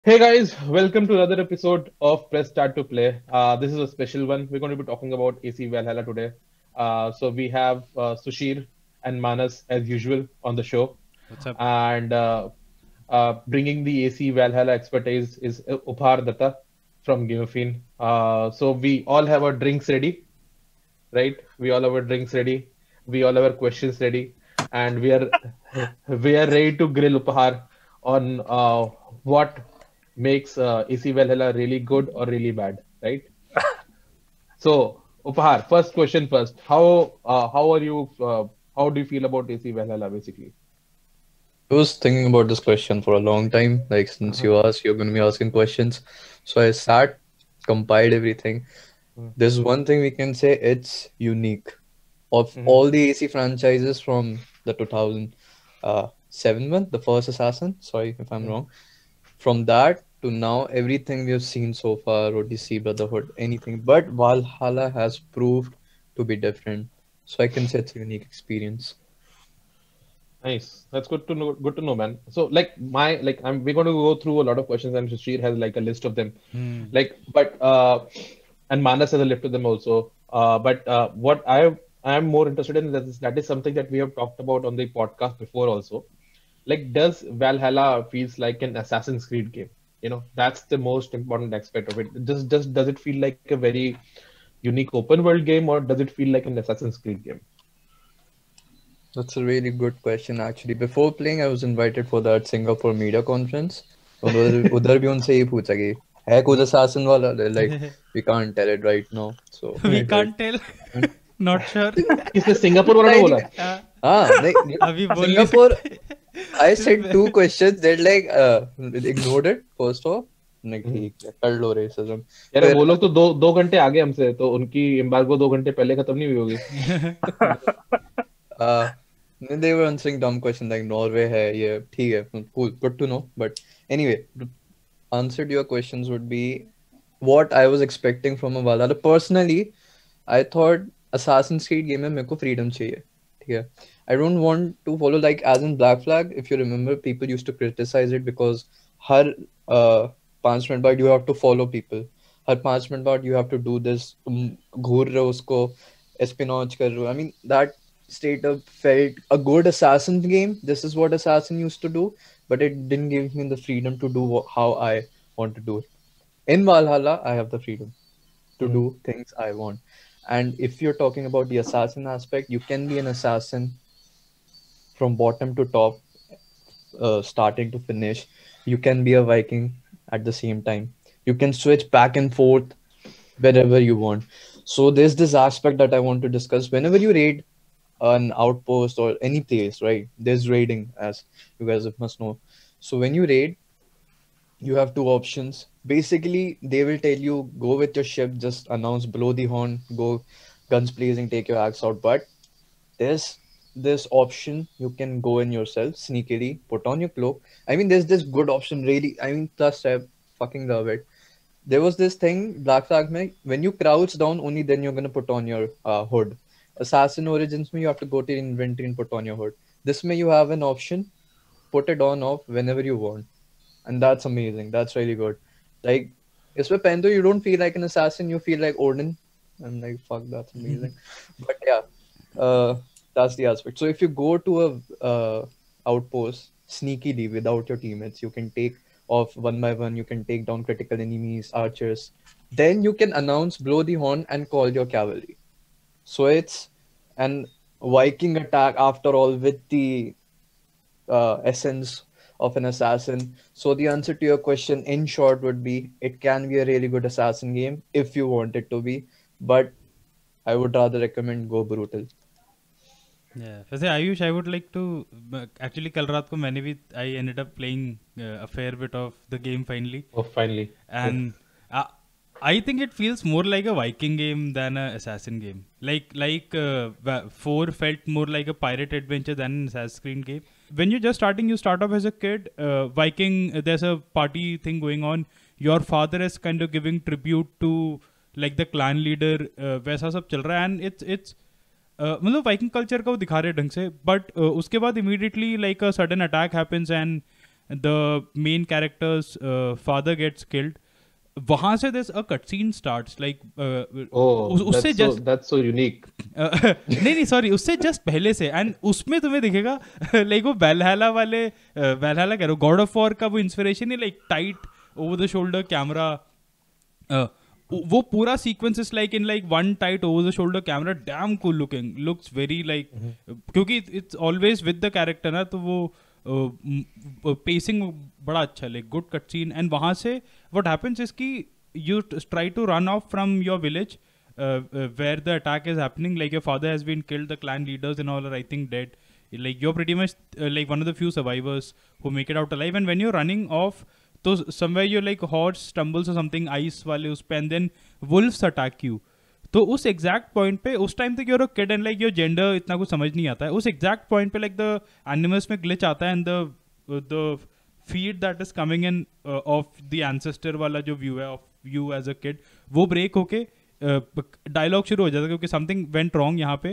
Hey guys, welcome to another episode of Press Start to Play. This is a special one. We're going to be talking about AC Valhalla today. So we have Sushir and Manas as usual on the show, What's up? and bringing the AC Valhalla expertise is Upar Datta from Game of Fiend. So we all have our drinks ready, right? We all have our drinks ready. We all have our questions ready, and we are ready to grill Upahar on what makes AC Valhalla really good or really bad, right? So Upahar, first question first. How are you? How do you feel about AC Valhalla basically? I was thinking about this question for a long time. Like, since Uh-huh. you asked, you're going to be asking questions. So I sat, compiled everything. There's one thing we can say, it's unique. Of Mm-hmm. all the AC franchises from the 2007 one, the first Assassin, sorry if I'm wrong, from that to now, everything we have seen so far, Odyssey, Brotherhood, anything, but Valhalla has proved to be different. So I can say it's a unique experience. Nice. That's good to know. Good to know, man. So, we're going to go through a lot of questions, and Shashir has like a list of them. Hmm. And Manas has a list of them also. But what I'm more interested in that is something that we have talked about on the podcast before also. Like, does Valhalla feels like an Assassin's Creed game? That's the most important aspect of it. Just does it feel like a very unique open world game, or does it feel like an Assassin's Creed game? That's a really good question, actually. Before playing, I was invited for that Singapore media conference. उधर उधर भी उनसे ये पूछा कि है कुछ assassin वाला, they're like we can't tell it right now. So We like can't tell. Not sure. किसने सिंगापुर वालों ने like बोला? हाँ, नहीं अभी बोल नहीं Singapore. सकते. I said two questions. They're like ignored it first off. like हम्म। ठीक है कर लो racism. यार फिर वो लोग तो दो घंटे आगे हमसे, तो उनकी एम्बार्गो 2 घंटे पहले खत्म नहीं हुई होगी। Uh, they were answering dumb question like Norway है ये ठीक है cool good to know. But anyway, the answer to your questions would be what I was expecting from a Valhalla. Personally, I thought Assassin's Creed game में मेरे को freedom चाहिए. ठीक है. I don't want to follow like as in Black Flag. If you remember, people used to criticize it because her 5 minute बाद you have to follow people. Her 5 minute बाद you have to do this. तुम घूर रहे हो उसको espionage कर रहे हो. I mean that straight up felt a good assassin game. This is what assassin used to do, but it didn't give me the freedom to do how I want to do it. In Valhalla, I have the freedom to do things I want. And if you're talking about the assassin aspect, you can be an assassin from bottom to top, starting to finish. You can be a Viking at the same time. You can switch back and forth wherever you want. So there's this aspect that I want to discuss. Whenever you raid an outpost or any place, right? There's raiding, as you guys must know. So when you raid, you have two options. Basically, they will tell you go with your ship, just announce, blow the horn, go guns blazing, take your axe out. But there's this option you can go in yourself sneakily, put on your cloak. I mean, there's this good option, really. I mean, plus I fucking love it. There was this thing, Black Flag, mein, when you crouch down, only then you're gonna put on your hood. Assassin Origins, mein, you have to go to your inventory and put on your hood. This may you have an option, put it on off whenever you want, and that's amazing. That's really good. Like, इसमें पहन तो you don't feel like an assassin, you feel like Odin. I'm like, fuck, that's amazing. But yeah, that's the aspect. So if you go to a outpost sneakily without your teammates, you can take off one by one. You can take down critical enemies, archers. Then you can announce, blow the horn, and call your cavalry. So it's an Viking attack after all, with the essence of an assassin. So the answer to your question, in short, would be it can be a really good assassin game if you want it to be, but I would rather recommend go brutal. Yeah. वैसे Ayush, I would like to actually कल रात को मैंने भी I ended up playing a fair bit of the game finally, Oh, finally. and I think it feels more like a Viking game than a assassin game. Four felt more like a pirate adventure than an Assassin's Creed game. When you're just starting, you start off as a kid. Viking, there's a party thing going on. Your father is kind of giving tribute to like the clan leader. वैसा सब चल रहा है, and it's मतलब Viking culture का वो दिखा रहे ढंग से, बट उसके बाद immediately like a sudden attack happens and the main character's father gets killed. वहां से there's a cutscene starts like Oh, उससे just that's so unique. नहीं सॉरी उससे जस्ट पहले से एंड उसमें तुम्हें दिखेगा लाइक वो वैलहैला वाले वैलहैला कह रहा हूँ गॉड ऑफ वॉर का वो इंस्पिरेशन है like tight over the shoulder camera वो पूरा sequence is like in like one tight over the shoulder camera damn cool looking looks very like क्योंकि it's always with the character ना तो वो pacing बड़ा अच्छा है like good cut scene and वहाँ से व्हाट हैपेंस इज कि you try to run off from your village where the attack is happening, like your father has been killed, the clan leaders and all are I think dead, like you're pretty much like one of the few survivors who make it out alive, and when you're running off so somewhere your like horse stumbles or something ice वाले उस पे and then wolves attack you. तो उस exact point पे उस time तक you're a kid and like your gender इतना कुछ समझ नहीं आता है. उस exact point पे like the animus में glitch आता है and the feed that is coming in of the ancestor वाला जो view है of you as a kid वो break होके डायलॉग शुरू हो जाता है क्योंकि समथिंग वेंट रॉन्ग यहाँ पे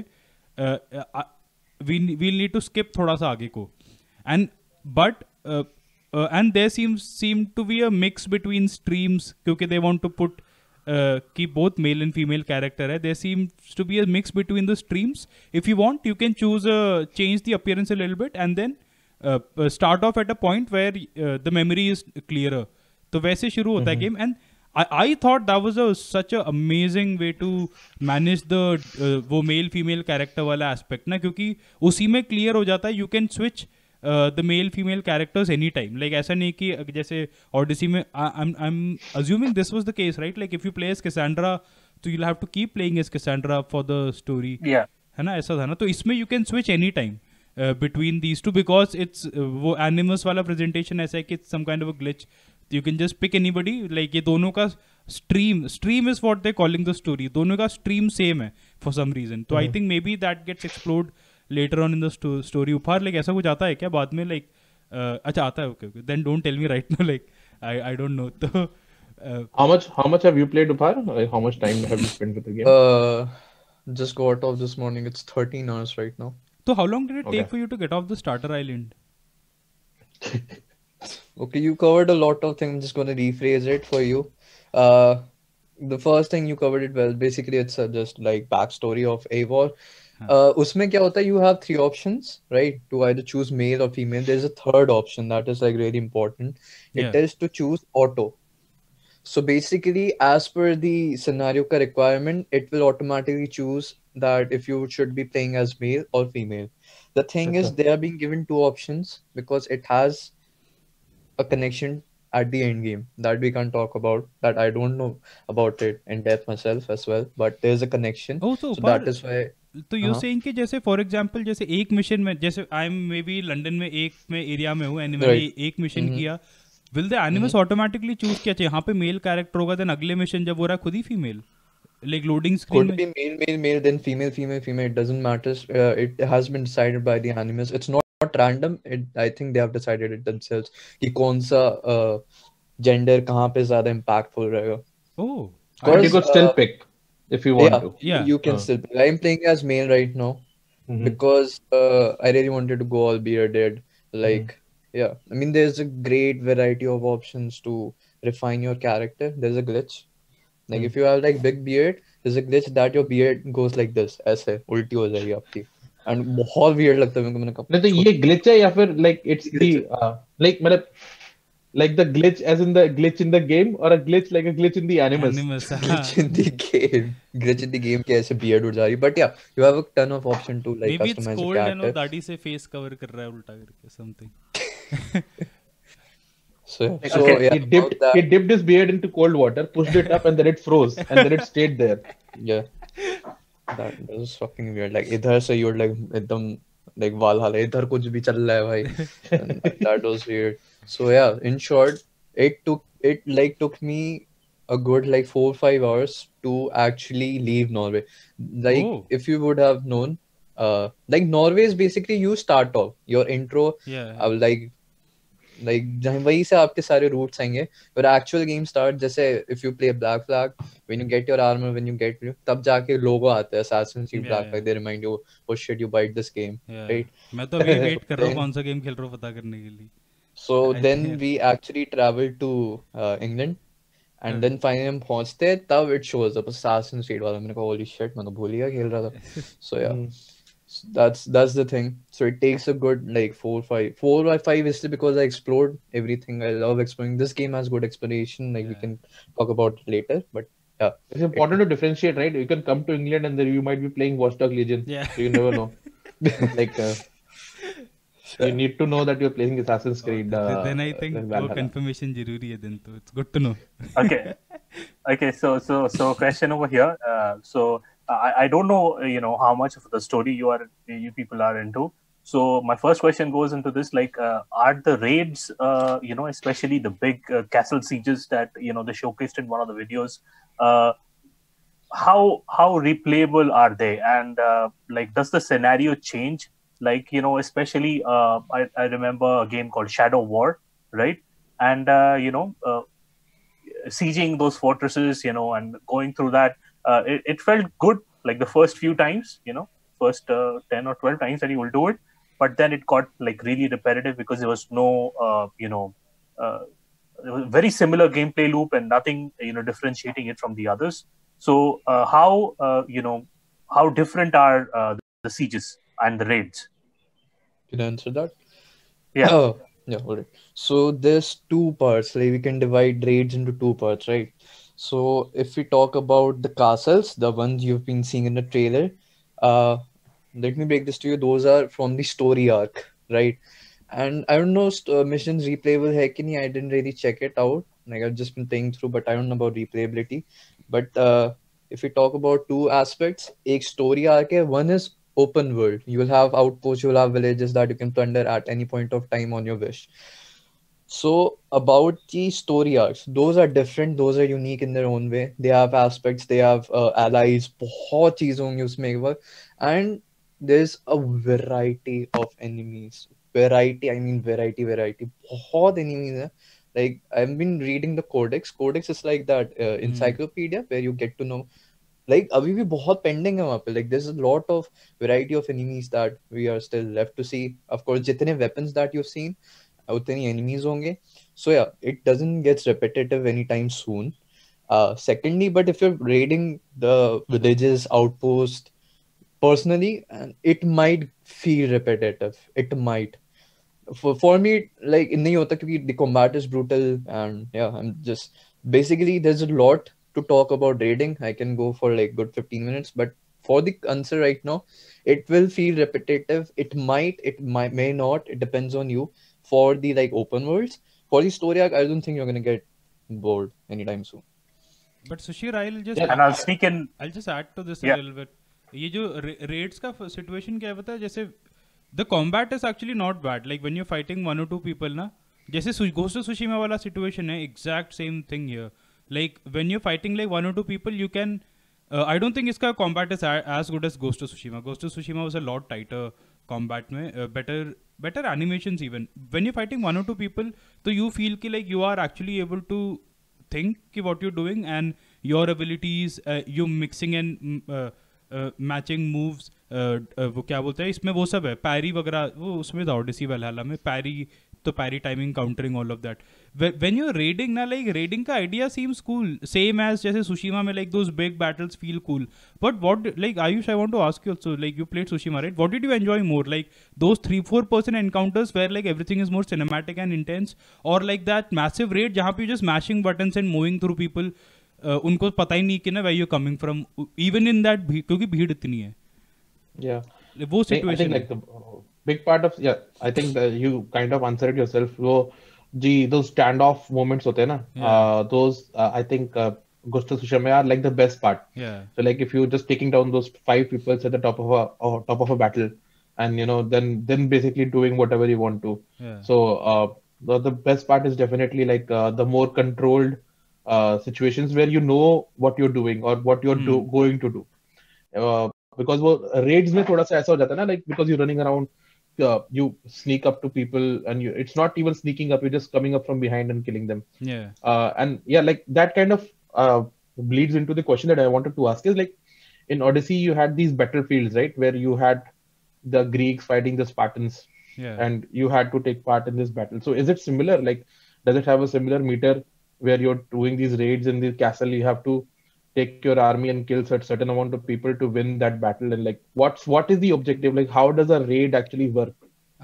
वी नीड टू स्किप थोड़ा सा आगे को and but and there seem to be a mix between streams क्योंकि दे वांट टू पुट कि both male and female character है there seems to be a mix between the streams if you want you can choose change the appearance a little bit and then start off at a point where the memory is clearer तो वैसे शुरू होता है game and I thought that was such a amazing way to manage the वो male female character वाला aspect ना क्योंकि उसी में क्लियर हो जाता है you can switch the male female characters any time like ऐसा नहीं कि जैसे ऑडिसी में I am assuming this was the case right like if you play as Cassandra तो you have to keep playing as Cassandra for the story है ना ऐसा था ना तो इसमें you can switch any time between these two because it's वो animus वाला presentation ऐसा है कि it's some kind of a glitch you can just pick anybody like ये दोनों का stream is what they're calling the story दोनों का stream same है for some reason तो I think maybe that gets explored later on in the story उपहार like ऐसा कुछ आता है क्या बाद में like अच्छा आता है okay then don't tell me right now like I don't know तो how much have you played Upar? Like, how much time have you spent with the game? Just got off this morning. It's 13 hours right now. So how long did it take for you to get off the starter island? Okay, you covered a lot of things. I'm just going to rephrase it for you. The first thing you covered it well. Basically, it's just like backstory of Eivor. Usme kya hota hai? You have 3 options, right? To either choose male or female. There's a third option that is like really important. It is to choose auto. So basically, as per the scenario ka requirement, it will automatically choose that if you should be playing as male or female. The thing is, they are being given 2 options because it has a connection at the end game that we can't talk about. That I don't know about it in depth myself as well, but there's a connection. Oh, so that is why. तो you saying कि जैसे for example जैसे एक mission में जैसे I am may be London में एक में एरिया में हूँ एंड मैंने एक मिशन किया विल द एनिमस ऑटोमेटिकली चूज किया चाहिए यहाँ पे मेल कैरेक्टर होगा देन अगले मिशन जब हो रहा है खुद ही female like loading screen could be male then female it doesn't matter. It has been decided by the animus. It's not random. I think they have decided it themselves कि कौन सा gender कहाँ पे ज़्यादा impactful रहेगा. And you could still pick if you want to. You can still pick. I'm playing as male right now because I really wanted to go all bearded. Like I mean there's a great variety of options to refine your character. There's a glitch. Like if you have like big beard, there's a glitch that your beard goes like this, ऐसे उल्टी हो जाएगी आपकी, and बहुत weird लगता है मेरे को. मैंने कहा नहीं तो ये glitch है या फिर like it's the like मतलब like the glitch as in the glitch in the game or a glitch like a glitch in the animus. Glitch in the game. Glitch in the game के ऐसे beard उड़ जा रही, but yeah, you have a ton of option to like maybe customize it's a cold character. and दाढ़ी से face cover कर रहा है उल्टा करके something. So he dipped his beard into cold water, pushed it up, and then it froze, and then it stayed there. Yeah, that was fucking weird. Like इधर से you're like एकदम like Valhalla, इधर कुछ भी चल रहा है भाई. And that was weird. So yeah, in short, it took me a good like 4-5 hours to actually leave Norway. Like if you would have known, like Norway is basically you start off your intro. Like जहाँ वही से आपके सारे roots आएंगे. Your actual game start जैसे if you play Black Flag, when you get your armor, when you get तब जाके लोगो आते हैं Assassin's Creed Black Flag. They remind you, oh shit, you bite this game, right? मैं तो अभी wait कर रहा हूँ कौन सा गेम खेल रहा हूँ पता करने के लिए. So I then think we actually traveled to England. And then finally हम पहुंचते तब it shows up Assassin's Creed वाला मैंने कहा holy shit मैं तो भूल ही गया खेल रहा था. So yeah, Mm. that's the thing. So it takes a good like 4 or 5 is because I explored everything. I love exploring. This game has good exploration. Like we yeah. can talk about it later, but yeah, It's it important to differentiate, right? You can come to England and then you might be playing Watchdog Legion, Yeah. so you never know. Like you need to know that you're playing Assassin's Oh, Creed then I think वो Valhalla. confirmation जरूरी है then तो it's good to know. Okay. Okay, so question over here. I don't know, how much of the story you people are into. So my first question goes into this, like, are the raids, especially the big castle sieges that they showcased in one of the videos, uh, how replayable are they, and like, does the scenario change? Like, especially I remember a game called Shadow War, right? And sieging those fortresses, and going through that, it felt good like the first few times, first 10 or 12 times that you will do it, but then it got like really repetitive because there was no, uh, there was a very similar gameplay loop and nothing, differentiating it from the others. So how different are the sieges and the raids? can answer that. Yeah. Oh, yeah, all right. So there's two parts. Like we can divide raids into two parts, right? So if we talk about the castles, the ones you've been seeing in the trailer, uh, let me break this to you. Those are from the story arc, right? And I don't know missions replayable hai ki nahi. I didn't really check it out. Like I've just been playing through, but I don't know about replayability. But if we talk about two aspects, एक story arc है. One is open world. You will have outposts, you will have villages that you can plunder at any point of time on your wish. So about the story arcs, those are different, those are unique in their own way. They have aspects, they have allies, बहुत चीजें होंगी उसमें एक बार. And there's a variety of enemies. Variety, I mean variety. बहुत enemies हैं. Like I've been reading the codex. Codex is like that encyclopedia where you get to know. Like अभी भी बहुत pending है वहाँ पे. Like there's a lot of variety of enemies that we are still left to see. Of course, जितने weapons that you've seen, उतनी enemies होंगे. So yeah, it doesn't get repetitive anytime soon. Secondly, but if you're raiding the villages, outposts, personally, and it might feel repetitive. It might. For me, like नहीं होता क्योंकि the combat is brutal and yeah, I'm just basically there's a lot to talk about raiding. I can go for like good 15 minutes, but for the answer right now, it will feel repetitive. It might, may not. It depends on you. For the like open worlds, for the story arc, I don't think you're gonna get bored anytime soon. But Sushir, I'll just Yeah. And I'll sneak in. I'll just add to this a Yeah. little bit. ये जो raids का situation क्या है पता है जैसे the combat is actually not bad. Like when you're fighting one or two people ना जैसे Ghost of Tsushima वाला situation है exact same thing here. Like when you're fighting like one or two people, you can. I don't think इसका combat is as good as Ghost of Tsushima. Ghost of Tsushima was a lot tighter combat में, better animations even. When you're fighting one or two people, so you feel कि like you are actually able to think कि what you're doing and your abilities, you mixing and matching moves, वो क्या बोलते हैं इसमें वो सब है पैरी वगैरह, वो उसमें था ओडिसी वैल्हैला में पैरी, तो parry timing countering all of that. When you raiding ना, लाइक रेडिंग का idea seems cool same as जैसे सुशीमा में like those big battles feel cool. But what like Ayush, I want to ask you also, like you played Tsushima right, what did you enjoy more, like those 3-4% encounters where like everything is more cinematic and intense, और like that massive raid जहाँ पे just mashing buttons and moving through people, उनको पता ही नहीं कि ना where you coming from even in that, क्योंकि भीड़ इतनी है. Yeah. वो I think situation like the big part of, yeah, I think that you kind of answered it yourself. वो जी those standoff moments होते हैं ना, those I think Ghost of Tsushima are like the best part. Yeah. So like if you're just taking down those 5 people at the top of a battle, and then basically doing whatever you want to. Yeah. So the best part is definitely like the more controlled situations where you know what you're doing or what you're going to do. Because वो raids में थोड़ा सा ऐसा हो जाता है ना, like because you're running around, you sneak up to people and it's not even sneaking up, you're just coming up from behind and killing them. Yeah. And yeah, like that kind of bleeds into the question that I wanted to ask is like in Odyssey you had these battlefields, right, where you had the Greeks fighting the Spartans, Yeah. and you had to take part in this battle. So is it similar? Like, does it have a similar meter where you're doing these raids in the castle? You have to take your army and kill certain amount of people to win that battle, and like what is the objective? Like, how does a raid actually work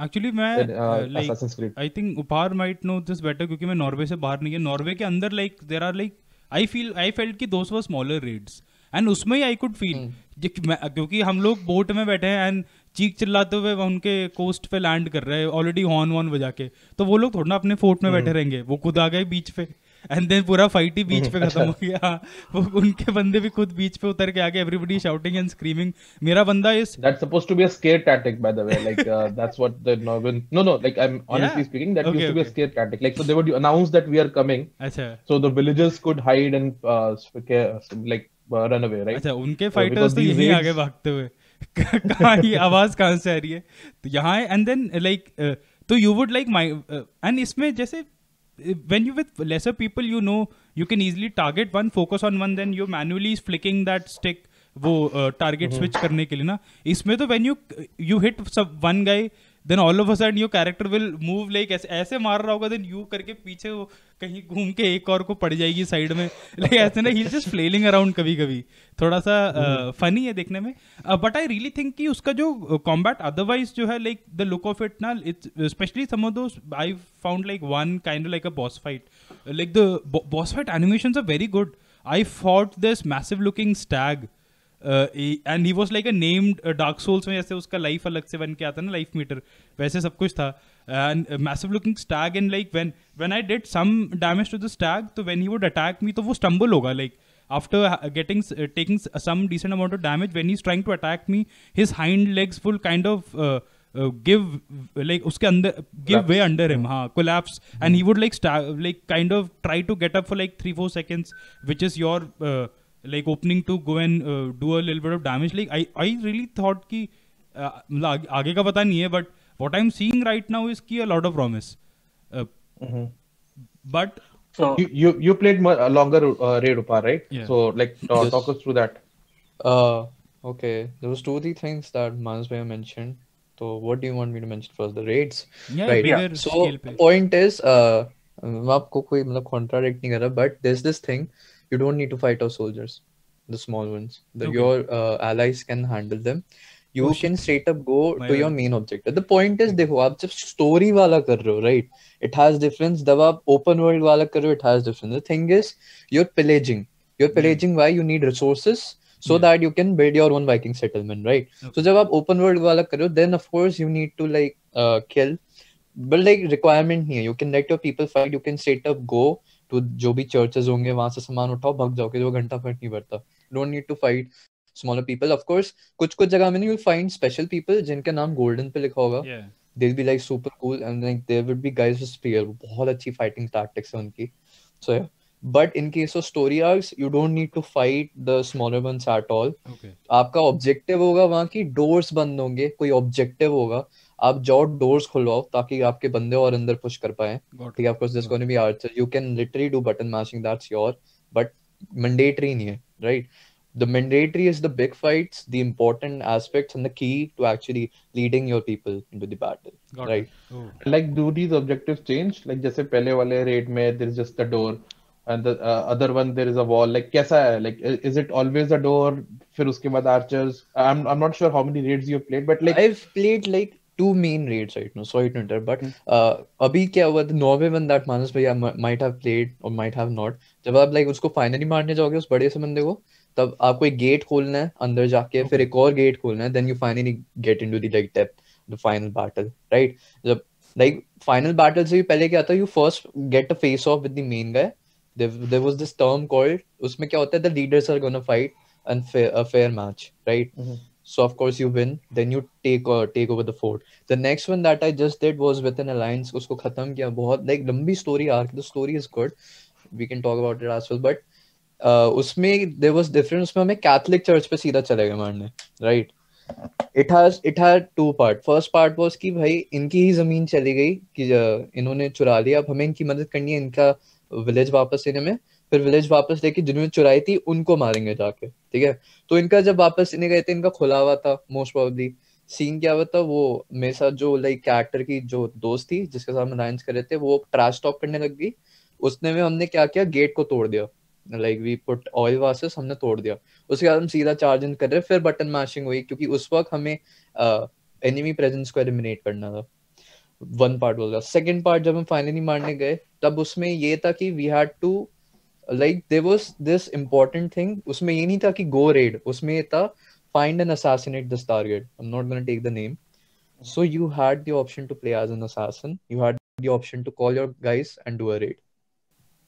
actually मैं in like Assassin's Creed? I think उपहार might know this better क्योंकि मैं Norway से बाहर नहीं है. Norway के अंदर like there are like I felt कि those were smaller raids and उसमें ही आई कुड फील क्योंकि हम लोग बोट में बैठे हैं एंड चीख चिल्लाते हुए उनके कोस्ट पे लैंड कर रहे हैं ऑलरेडी हॉर्न वॉर्न बजा के. तो वो लोग थोड़ा ना अपने फोर्ट में बैठे रहेंगे, वो खुद आ गए बीच पे एंड देन पूरा फाइट ही बीच पे खत्म हो गया. वो उनके बंदे भी खुद बीच पे उतर के आ गए, एवरीबॉडी शाउटिंग एंड स्क्रीमिंग. मेरा बंदा इस That's supposed to be a scare tactic, by the way. Like that's what the Northern. No. Like I'm honestly Yeah. speaking, that Okay, used to be a okay. scare tactic. Like so, they would announce that we are coming, अच्छा so the villagers could hide and like run away, right? अच्छा उनके Because fighters तो these यहीं raids- आगे भागते हुए कहाँ ये आवाज कहाँ से आ रही है. तो यहाँ एंड देन लाइक तो you would like my and इसमें जैसे when you with lesser people you know you can easily target one, focus on one, then you manually flicking that stick वो target switch करने के लिए ना. इसमें तो when you hit some one guy then all of a sudden your character will move like ऐसे मार रहा होगा then you करके पीछे वो कहीं घूम के एक और को पड़ जाएगी साइड में like ऐसे ना he's just flailing around कभी कभी. थोड़ा सा फनी है देखने में. बट आई रियली थिंक कि उसका जो कॉम्बैट अदरवाइज जो है like the look of it ना it's specially some of those I found like one kind like a boss fight like the boss fight animations are very good. I fought this massive looking stag and he was like a named Dark Souls में जैसे उसका life अलग से बन के आता है ना लाइफ मीटर, वैसे सब कुछ था. And massive looking stag and like when I did some damage to the stag तो when he would attack me तो वो स्टम्बल होगा like after taking some decent amount of damage when he's trying to attack me his hind legs will kind of give like uske andar give way under him collapse and he would like like kind of try to get up for like 3-4 seconds which is your like opening to go and do a little bit of damage. Like I really thought ki आगे का पता नहीं है but what I'm seeing right now is ki a lot of promise but So you played more, longer raid Upar, right? Yeah. So like talk us through that. Okay, there was 2-3 things that Manas Bhaiya mentioned. So what do you want me to mention first? The raids? yeah Right. bigger So scale पे. the point is, मैं आपको कोई मतलब contradict नहीं कर रहा, but there's this thing, you don't need to fight our soldiers, the small ones. Okay. Your allies can handle them. You Oh, can straight up go My to your bad. main objective. The point is, देखो आप जब story वाला कर रहे हो, right? It has difference. जब आप open world वाला कर रहे हो, it has difference. The thing is, you're pillaging. You're pillaging why you need resources so that you can build your own Viking settlement, right? Okay. So जब आप open world वाला कर रहे हो, then of course you need to like kill. But like requirement नहीं है. You can let your people fight. You can straight up go to जो भी churches होंगे वहाँ से सामान उठाओ भाग जाओ कि 2 घंटा फर्क नहीं पड़ता. Don't need to fight smaller people. Of course कुछ जगह में you'll find special people जिनका नाम golden पे लिखा होगा. Yeah. They'll be like super cool and like there would be guys with spear. बहुत अच्छी fighting tactics है उनकी. So yeah. But in case of story arcs, you don't need to fight the smaller ones at all. Okay. आपका objective होगा वहाँ की doors बंद होंगे, कोई ऑब्जेक्टिव होगा, आप जाओ डोर्स खुलवाओ ताकि आपके बंदे और अंदर पुश कर पाए. Got ठीक है, of course there's going to be archers. You can literally do button mashing, that's your, but mandatory नहीं है, right? The mandatory is the big fights, the important aspects and the key to actually leading your people into the battle, Got right? it. Oh. Like, do these objectives change? Like, जैसे पहले वाले raid में there is just a door, and the other one there is a wall. Like, कैसा है? Like, is it always a door? फिर उसके बाद archers. I'm not sure how many raids you've played, but like, I've played like 2 main raids right now. Sorry to interrupt, but अभी क्या हुआ? The Norway one that Manas Bhaiya might have played or might have not. जब आप like उसको finally मारने जाओगे उस बड़े से बंदे को, तब आपको एक गेट खोलना है अंदर जाके, फिर एक और गेट खोलना है, then you finally get into the like depth, the final battle, right? जब like final battle से भी पहले क्या था? You first get a face off with the main guy. There was this term called, उसमें क्या होता है? The leaders are gonna fight and a fair match, right? So of course you win, then you take over the fort. The next one that I just did was with an alliance. उसको खत्म किया. बहुत like लंबी story arc. The story is good. We can talk about it as well. But उसमें there was difference. उसमें हमें Catholic Church पे सीधा चले गए मारने, right? It had 2 part. First part was कि भाई इनकी ही जमीन चली गई कि इन्होंने चुरा लिया, अब हमें इनकी मदद करनी है इनका विलेज वापस लेने में. फिर विलेज वापस लेके जिन्होंने चुराई थी उनको मारेंगे जाके, ठीक है? तो इनका जब वापस लेने गए थे, इनका खुला हुआ था मोस्ट प्रोबेबली, सीन क्या हुआ था, वो मेरे साथ जो लाइक कैरेक्टर की जो दोस्त थी जिसके साथ हम अलायंस कर रहे थे, वो ट्रैश टॉक करने लग गई। उसने में हमने क्या किया, गेट को तोड़ दिया, like we put oil vases, हमने तोड़ दिया। उसके बाद हम सीधा चार्ज इन कर रहे, फिर बटन मैशिंग हुई क्योंकि उस वक्त हमें एनिमी प्रेजेंस को एलिमिनेट करना था। वन पार्ट बोल रहा, सेकेंड पार्ट जब हम फाइनली मारने गए तब उसमें ये था कि we had to like there was this important thing. उसमें ये नहीं था कि गो रेड, उसमें ये था find and assassinate this target. I'm not going to take the name. So you had the option to play as an assassin. You had the option to call your guys and do a raid.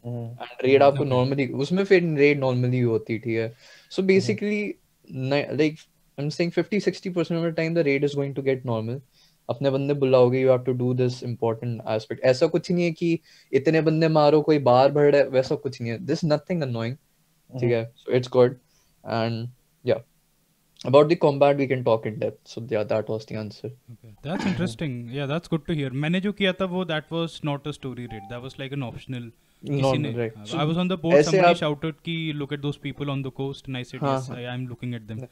And raid आपको Okay. normally उसमें फिर raid normally होती, ठीक है. So basically like I'm saying 50-60% of the time the raid is going to get normal. अपने बंदे बुलाओगे, you have to do this important aspect. ऐसा कुछ नहीं है कि इतने बंदे मारो कोई बाहर बढ़ रहा है, वैसा कुछ नहीं है. This is nothing annoying. ठीक है. So it's good. And yeah. About the combat we can talk in depth. So yeah, that was the answer. Okay. That's interesting. Yeah, that's good to hear. मैंने जो किया था वो that was not a story raid. That was like an optional. किसी ने, Normal, right. So I was on the boat. ऐसे Somebody आप shouted कि look at those people on the coast, and I said हाँ yes, हाँ I'm looking at them.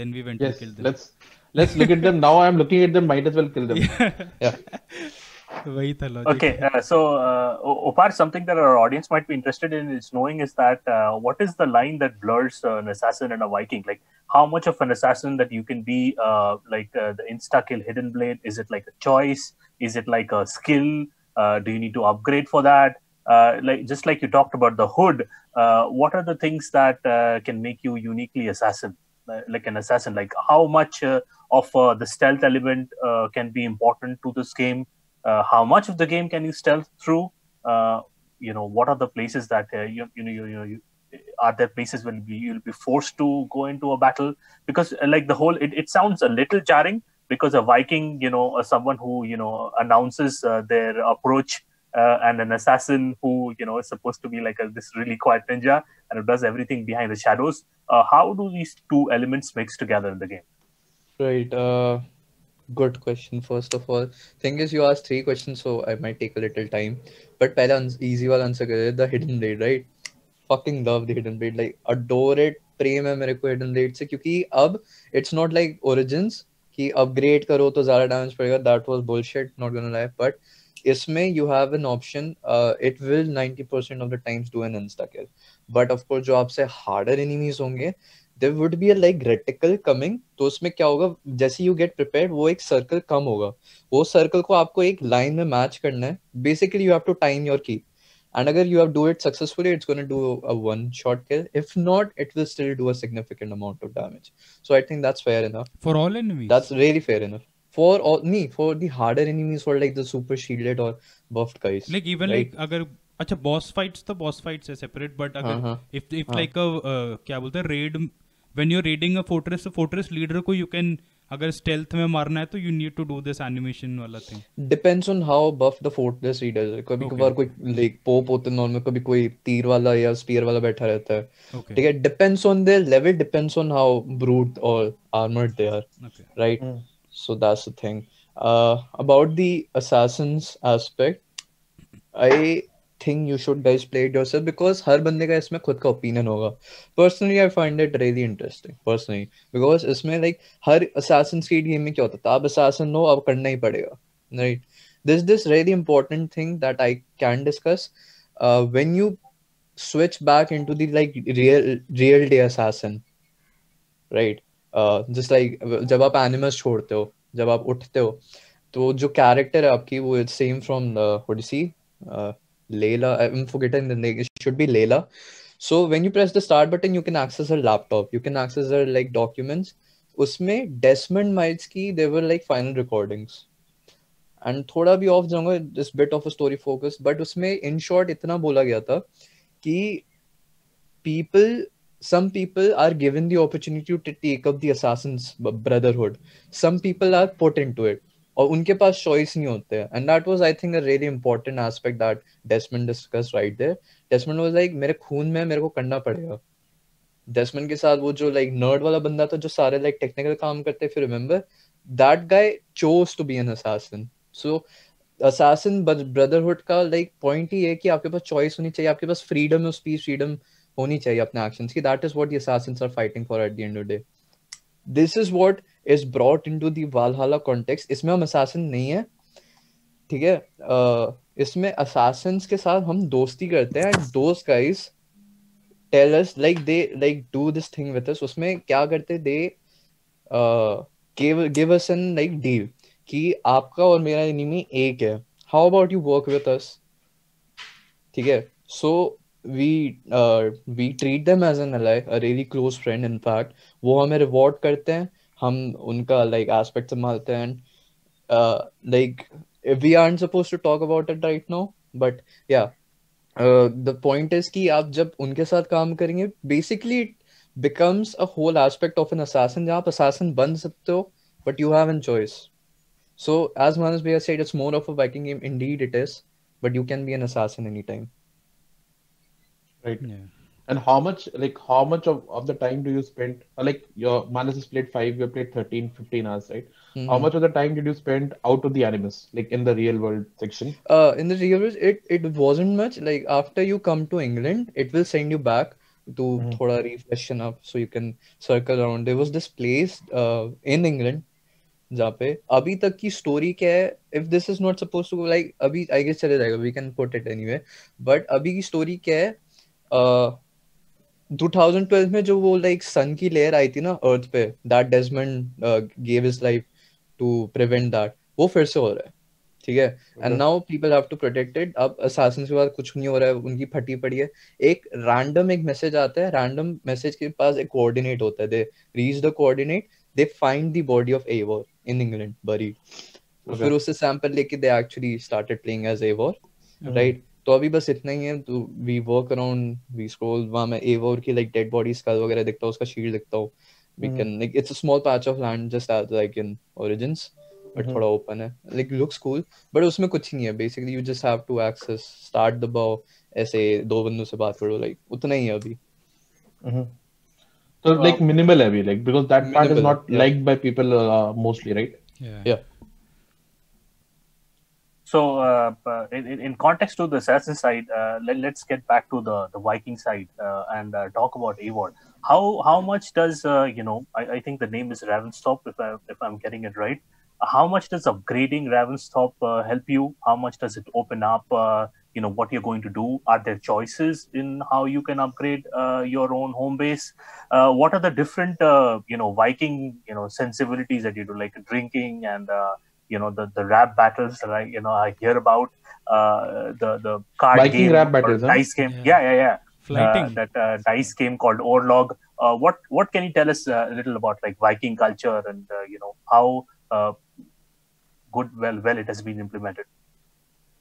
Then we went and Yes, killed them. let's look at them now. I'm looking at them. Might as well kill them. yeah. वही था logic. Okay, so Opar, something that our audience might be interested in is knowing is that what is the line that blurs an assassin and a Viking? Like, how much of an assassin that you can be, the insta kill hidden blade? Is it like a choice? Is it like a skill? Do you need to upgrade for that? Just like you talked about the hood, what are the things that can make you uniquely assassin? Like an assassin, like how much of the stealth element can be important to this game? How much of the game can you stealth through? What are the places that you are there places where you'll be forced to go into a battle? Because like the whole, it sounds a little jarring because a Viking, someone who announces their approach, and an assassin who is supposed to be like this really quiet ninja and who does everything behind the shadows. How do these two elements mix together in the game? Right. Good question. First of all, thing is you asked 3 questions, so I might take a little time. But पहला easy वाला answer कर the hidden blade, right? Fucking love the hidden blade. Like adore it. प्रेम है मेरे को hidden blade से, क्योंकि अब it's not like origins कि upgrade करो तो ज़्यादा damage पड़ेगा. That was bullshit. Not gonna lie. But इसमें you have an option. It will 90% of the times do an insta kill. But of course जो आपसे harder enemies होंगे, there would be a like reticle coming. तो उसमें क्या होगा, जैसे you get prepared वो एक circle कम होगा. वो circle को आपको एक line में match करना है. Basically you have to time your key. And अगर you have do it successfully, it's going to do a one shot kill. If not, it will still do a significant amount of damage. So I think that's fair enough. For all enemies. That's really fair enough. For the harder enemies, for like the super shielded or buffed guys. Like even right? like अगर अच्छा boss fights तो boss fights है separate, but अगर if like a क्या बोलते हैं raid, when you're raiding a fortress leader को you can, अगर stealth में मारना है तो you need to do this animation वाला thing. Depends on how buff the fortress leader is. कभी कभार कोई like pope होते हैं नॉर्मल, कभी कोई तीर वाला या spear वाला बैठा रहता है. ठीक है. Depends on their level, depends on how brute or armored they are. Okay. Right. So that's the thing. About the assassins aspect, I think you should guys play it yourself because हर बंदे का इसमें खुद का opinion होगा. Personally, I find it really interesting. Personally, because इसमें like हर Assassin's Creed game में क्या होता था, आप assassin हो, अब करना ही पड़ेगा. Right? There's this really important thing that I can discuss. When you switch back into the like real day assassin, right? Just like जब आप animus छोड़ते हो, जब आप उठते हो, तो जो character है आपकी वो it's same from the Odyssey. Layla, I'm forgetting the name. It should be Layla. So when you press the start button, you can access her laptop. You can access her like documents. उसमें Desmond Miles की there were like final recordings. And थोड़ा भी off जाऊंगा, this bit of a story focus. But उसमें in short इतना बोला गया था कि some people are given the opportunity to take up the Assassin's Brotherhood. Some people are put into it. और उनके पास choice नहीं होते हैं. And that was, I think, a really important aspect that Desmond discussed right there. Desmond was like, मेरे खून में मेरे को करना पड़ेगा. Desmond के साथ वो जो like nerd वाला बंदा था जो सारे like technical काम करते, if you remember, that guy chose to be an assassin. So Assassin Brotherhood का like point ही है कि आपके पास choice होनी चाहिए, आपके पास freedom of speech, freedom होनी चाहिए अपने actions की. That is what the assassins are fighting for at the end of the day. This is what is brought into the Valhalla context. इसमें हम assassin नहीं है, ठीक है? इसमें assassins के साथ हम दोस्ती करते हैं, and those guys tell us like they like do this thing with us. उसमें क्या करते? They give us an like deal कि आपका और मेरा enemy एक है. How about you work with us? ठीक है? So we treat them as an ally, a really close friend in fact. वो हमें reward करते हैं, हम उनका like aspect संभालते हैं, and like we aren't supposed to talk about it right now, but yeah, the point is कि आप जब उनके साथ काम करेंगे, basically it becomes a whole aspect of an assassin जहाँ आप assassin बन सकते हो, but you have a choice. So as Manas Bhaiya said, it's more of a Viking game. Indeed it is, but you can be an assassin anytime. Right. Yeah. And how much of the time do you spend, like your Manas has played 5, you have played 13, 15 hours, right? How much of the time did you spend out of the animus, like in the real world section? In the real world, it wasn't much. Like after you come to England, it will send you back to thoda refreshen up so you can circle around. There was this place in England जहाँ पे अभी तक की story क्या है, if this is not supposed to like अभी I guess चले जाएगा, we can put it anyway, but अभी की स्टोरी क्या है, 2012 में जो वो like सन की लेयर आई थी ना अर्थ पे, that Desmond gave his life to prevent that, वो फिर से हो रहा है, ठीक है? And now people have to protect it. अब असैसिन्स के बाद कुछ नहीं हो रहा है, उनकी फटी पड़ी है. एक मैसेज आता है, रैंडम मैसेज के पास एक कोऑर्डिनेट होता है, they reach the coordinate, they find the body of Eivor in England buried. फिर उससे सैंपल लेके they actually started playing as Eivor, right? तो अभी बस इतना ही है. तो we work around, we scroll, वहां मैं एवोर की लाइक डेड बॉडी स्कल वगैरह देखता हूँ, उसका शील्ड देखता हूँ. We can like it's a small patch of land just as like in Origins, but थोड़ा open है, like looks cool, but उसमें कुछ नहीं है. Basically you just have to access, start the bow, ऐसे दो बंदों से बात करो, like उतना ही है अभी. So like minimal heavy, like because that part is Minimal, not yeah. liked by people mostly, right? Yeah. So, in context to the assassin side, let's get back to the Viking side and talk about Eivor. How much does I think the name is Ravensthorpe, if I'm getting it right. How much does upgrading Ravensthorpe help you? How much does it open up? What you're going to do. Are there choices in how you can upgrade your own home base? What are the different Viking sensibilities that you do, like drinking and the rap battles that I hear about, the card Viking game rap or battles, huh? dice game. Yeah. Fighting. That dice game called Orlog. What can you tell us a little about like Viking culture and how well it has been implemented?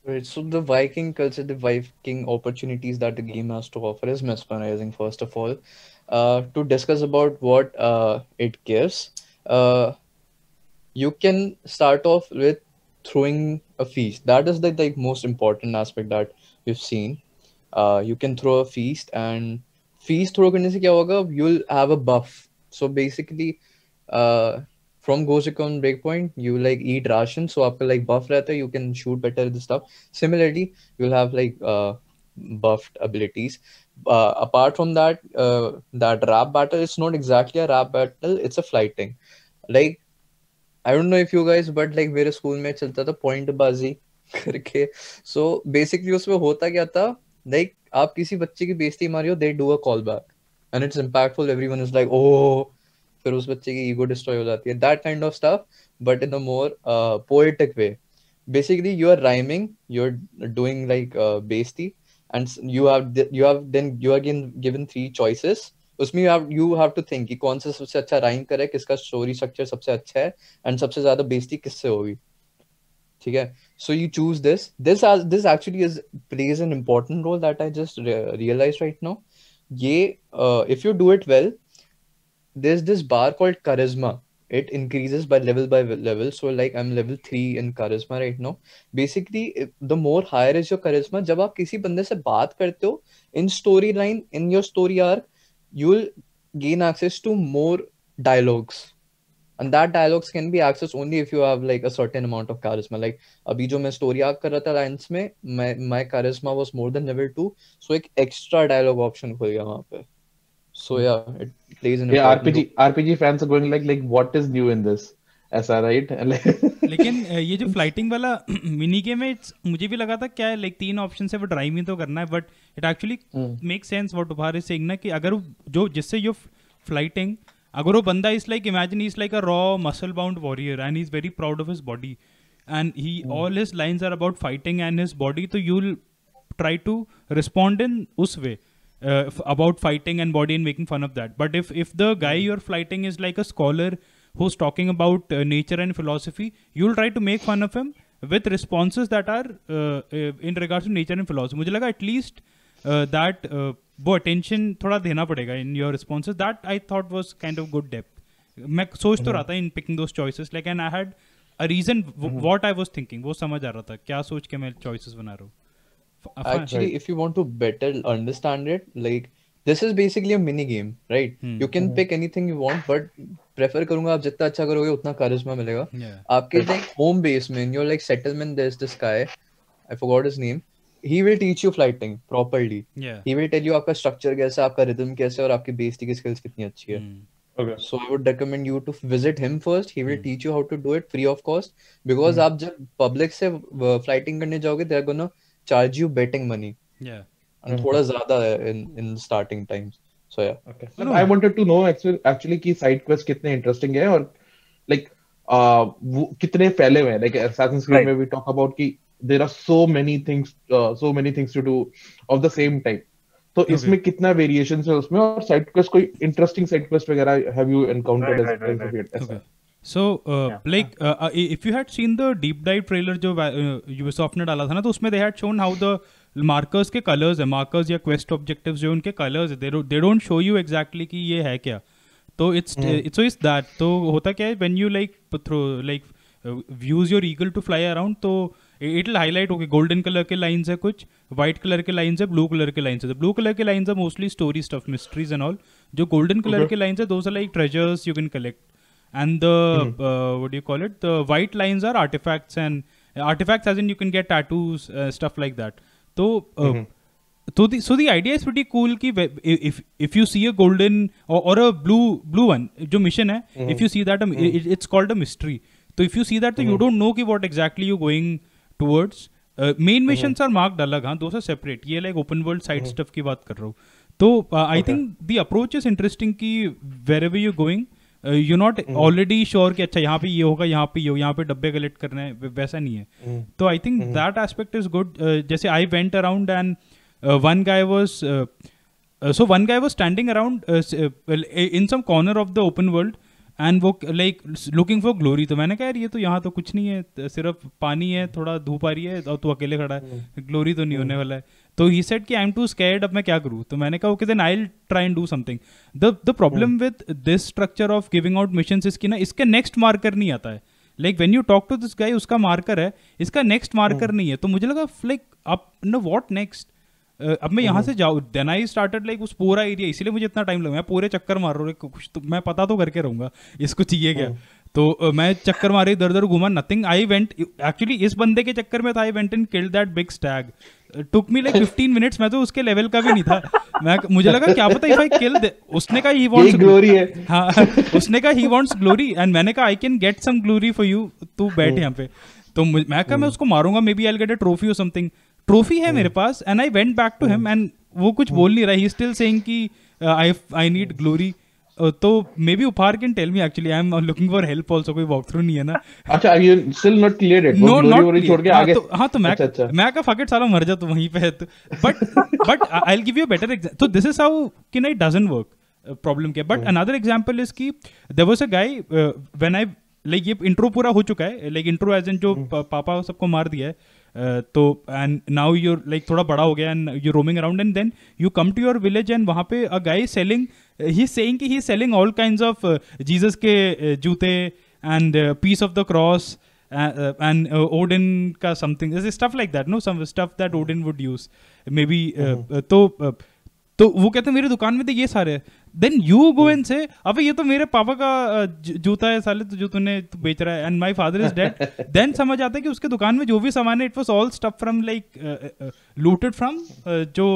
Right, so the Viking culture, the Viking opportunities that the game has to offer is mesmerizing, first of all. To discuss about what it gives, you can start off with throwing a feast. That is the most important aspect that we've seen. You can throw a feast, and feast throw करने से क्या होगा? You'll have a buff. So basically, from Gojikon breakpoint, you like eat ration, so आपका like buff रहता है, you can shoot better the stuff. Similarly, you'll have like buffed abilities. Apart from that, that rap battle, it's not exactly a rap battle, it's a fighting. Like I don't know if you guys, but like मेरे school में चलता था point बाजी करके. So basically उसमें होता क्या था, like आप किसी बच्चे की बेइज्जती मारी हो, they do a callback and it's impactful. Everyone is like oh, फिर उस बच्चे की ego destroy हो जाती है, that kind of stuff, but in a more poetic way. Basically you are rhyming, you're doing like बेइज्जती, and you are given three choices. उसमें you have to think कि कौन सा सबसे अच्छा राइम करे, किसका स्टोरी स्ट्रक्चर सबसे अच्छा है, एंड सबसे ज्यादा बेइज्जती किससे होगी, ठीक है? So you choose this actually plays an important role that I just realized right now. ये if you do it well, there's this bar called charisma. It increases by level. So like I'm level 3 in charisma right now. Basically, the more higher is your charisma, जब आप किसी बंदे से बात करते हो, in storyline, in your story arc, you'll gain access to more dialogues. And that dialogues can be accessed only if you have like a certain amount of charisma. Like अभी जो मैं story arc कर रहा था lines में, my charisma was more than level 2, so एक extra dialogue option खुल गया वहाँ पे. So yeah, it plays an Yeah, important role. RPG fans are going like what is new in this? ऐसा right? And लेकिन ये जो फ्लाइटिंग वाला मिनी गेम है मुझे भी लगा था क्या है लाइक 3 ऑप्शन है वो ड्राइव ही तो करना है but it actually make sense what उपहार इज सेइंग ना कि अगर जो जिससे यो फ्लाइटिंग अगर वो बंदा is like imagine is like a raw muscle bound warrior and he is very proud of his body and he all his lines are about fighting and his body तो you will try to respond in उस way about fighting and body and making fun of that. But if the guy you're fighting is like a scholar who's talking about nature and philosophy, you'll try to make fun of him with responses that are in regards to nature and philosophy. मुझे लगा at least that वो attention थोड़ा देना पड़ेगा in your responses. That I thought was kind of good depth. मैं सोच तो रहा था in picking those choices, like and I had a reason what I was thinking. वो समझ आ रहा था क्या सोच के मैं choices बना रहा हूँ. Actually, if you want to better understand it, like this is basically a mini game, right? You can pick anything you want, but prefer करूँगा आप जितना अच्छा करोगे उतना charisma मिलेगा. आपके like home base में, in your like settlement, there's this guy, I forgot his name. He will teach you flighting properly. He will tell you आपका structure कैसा है, आपका rhythm कैसा है और आपकी basic skills कितनी अच्छी है. Okay. So I would recommend you to visit him first. He will teach you how to do it free of cost. Because आप जब public से flighting करने जाओगे, they're gonna charge you betting money. Yeah. And थोड़ा ज़्यादा है in starting times. So yeah. Okay. I wanted to know actually कि side quest कितने interesting है और like वो कितने फैले हुए हैं. Like Assassin's Creed में we talk about कि there are so many things to do of the same time. तो इसमें कितना variations है उसमें और side quest कोई interesting side quest वगैरह have you encountered as of yet? Okay. So, if you had seen the deep dive trailer जो Ubisoft ने डाला था ना तो उसमें they had shown how the markers के colors है markers या quest objectives जो उनके colors है they don't show you exactly कि ये है क्या तो it's that तो होता क्या है when you use your eagle to fly around तो it will highlight okay golden color के lines है कुछ white color के lines है blue color के lines है the blue color के lines are mostly story stuff mysteries and all जो golden color के lines है those are like treasures you can collect and the what do you call it the white lines are artifacts and artifacts as in you can get tattoos stuff like that so so the idea is pretty cool ki if you see a golden or a blue one jo mission hai if you see that it's called a mystery so if you see that you don't know ki what exactly you're going towards main missions are marked alag haan those are separate ye like open world side stuff ki baat kar raha hu तो I think the approach is interesting कि wherever you're going you're not already sure कि अच्छा यहाँ पे ये होगा यहाँ पे ये होगा यहाँ पे डब्बे कलेक्ट करने हैं वैसा नहीं है तो I think that aspect is good जैसे I went around and one guy was standing around in some corner of the open world and वो like looking for glory तो मैंने कहा यार ये तो यहाँ तो कुछ नहीं है सिर्फ पानी है थोड़ा धूप आ रही है और तू अकेले खड़ा है ग्लोरी तो नहीं होने वाला है तो ही सेड कि आई एम टू स्कैर्ड अब मैं क्या करूँ तो मैंने कहा okay then I will try and do something the problem with this structure of giving out missions इसकी ना इसका नेक्स्ट मार्कर नहीं आता है like when you talk to this guy उसका मार्कर है इसका नेक्स्ट मार्कर नहीं है तो मुझे लगा लाइक अब नो व्हाट नेक्स्ट अब मैं यहाँ से जाऊँ देन आई स्टार्टेड लाइक उस पूरा एरिया इसीलिए मुझे इतना टाइम लगा मैं पूरे चक्कर मार रहा हूँ कुछ तो मैं पता तो करके रहूँगा इसको चाहिए क्या तो मैं चक्कर मारे इधर उधर घूमा नथिंग आई वेंट एक्चुअली इस बंदे के चक्कर में था I went and killed that big Stag took me like 15 minutes मैं तो उसके लेवल का भी नहीं था मुझे लगा क्या पता इफ आई किल उसने कहा ही वांट्स ग्लोरी है हाँ उसने कहा ही वांट्स ग्लोरी एंड मैंने कहा I can get some glory for you तू बैठ यहाँ पे तो मैं कहा मैं उसको मारूंगा maybe I will get a trophy और समथिंग ट्रॉफी है मेरे पास and I went back to him and वो कुछ बोल नहीं रहा ही स्टिल सेइंग कि आई नीड ग्लोरी तो मे बी उपहार can tell me actually I am looking for help also कोई वॉक थ्रू नहीं है ना अच्छा you still not cleared it no not छोड़ के आगे हाँ तो मैं कहा फक इट साला मर जा तू वहीं पे but I will give you a better example तो दिस इज हाउ कि इट डजंट वर्क प्रॉब्लम क्या बट अनदर एग्जांपल इज कि there was a guy when I like ये इंट्रो पूरा हो चुका है लाइक इंट्रो एज इन जो पापा सबको मार दिया है तो एंड नाउ यूर लाइक थोड़ा बड़ा हो गया and you roaming around and then you come to your village and वहाँ पे a guy selling he saying कि he selling all kinds of Jesus के जूते and piece of the cross and Odin का something stuff like that no some stuff that Odin would use maybe तो वो कहते हैं मेरी दुकान में तो ये सारे देन यू गो एंड से अबे ये तो मेरे पापा का जूता है साले तो जो तूने बेच रहा है and my father is dead then समझ आता है कि उसके दुकान में जो भी सामान है it was all stuff from like looted from जो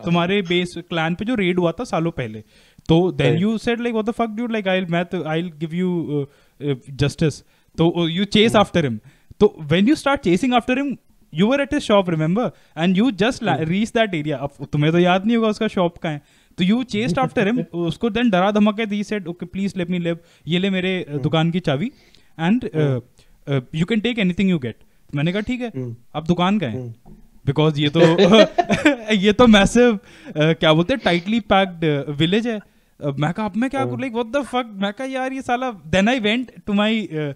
तुम्हारे बेस क्लैन पे जो रेड हुआ था सालों पहले तो then Right. you said like what the fuck dude, like I'll give you justice. So you chase after him. So when you start chasing after him, you were at his shop, remember, and you just reached that area. अब तुम्हें तो याद नहीं होगा उसका shop कहाँ है. तो you chased after him, उसको then डरा धमक के he said okay please let me live, ये ले मेरे दुकान की चाबी and you can take anything you get. मैंने कहा ठीक है. अब दुकान का है बिकॉज ये तो ये तो मैसिव क्या बोलते हैं टाइटली पैक्ड विलेज है. मैं कहा अब मैं क्या करूँ, लाइक व्हाट द फक. मैं कहा यार ये साला. Then I went to my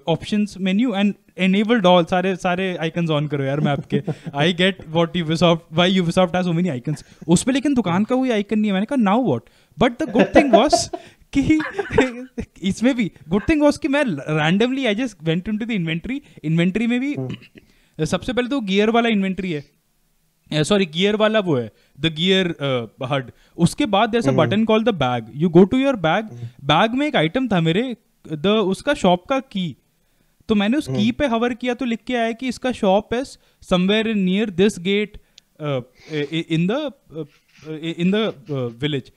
options menu and enabled all सारे आइकन्स ऑन करो यार मैप के. I get what Ubisoft, why Ubisoft has so many icons. उस पे लेकिन दुकान का कोई आइकन नहीं है. मैंने कहा now what. But the good thing was कि इसमें भी गुड थिंग वाज कि मैं randomly I just went into the inventory में भी सबसे पहले तो गियर वाला इन्वेंट्री है, सॉरी गियर वाला वो है द गियर हड. उसके बाद there is a button called the bag. You go to your bag. Bag में एक आइटम था मेरे उसका शॉप का की. तो मैंने उस की पे हवर किया तो लिख के आया कि इसका शॉप है somewhere near this gate in the village.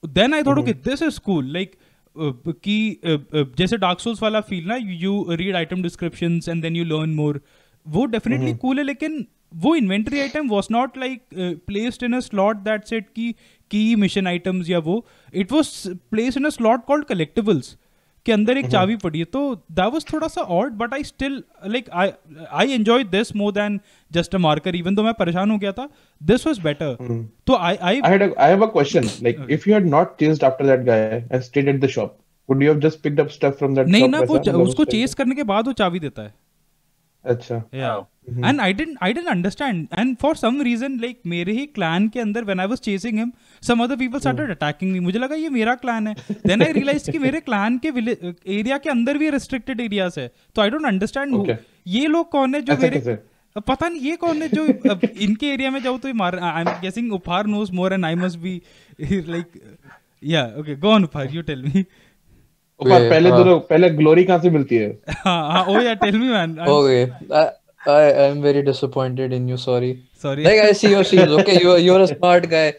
Then I thought okay this is cool. Like कि जैसे डार्क सोल्स वाला फील ना, you read item descriptions and then you learn more. वो डेफिनेटली कूल है. लेकिन वो inventory item was not like placed in a slot that set की mission items या वो. It was placed in a slot called collectibles के अंदर एक चाबी पड़ी है. तो दैट वाज थोड़ा सा odd but I still like I enjoy this more than just a marker. Even तो मैं परेशान हो गया था, दिस वाज बेटर. तो I have a question. Like, if you had not chased after that guy and stayed at the shop, would you have just picked up stuff from that नहीं shop? ना, वो उसको chess करने के बाद वो चाबी देता है. अच्छा. Yeah. And I didn't understand. And for some reason, like मेरे ही clan के अंदर when I was chasing him, some other people started attacking me. मुझे लगा ये मेरा clan है. Then I realized कि मेरे clan के एरिया के अंदर भी restricted areas है. तो I don't understand who. ये लोग कौन है जो मेरे पता नहीं ये कौन है जो इनके एरिया में जाओ तो ये मार. I'm guessing Upar knows more and I must be like yeah okay go on Upar, you tell me. पहले ग्लोरी कहाँ से मिलती है? हाँ oh yeah tell me man. Okay. I am very disappointed in you. Sorry. Like I see your scenes. Okay, you're a smart guy.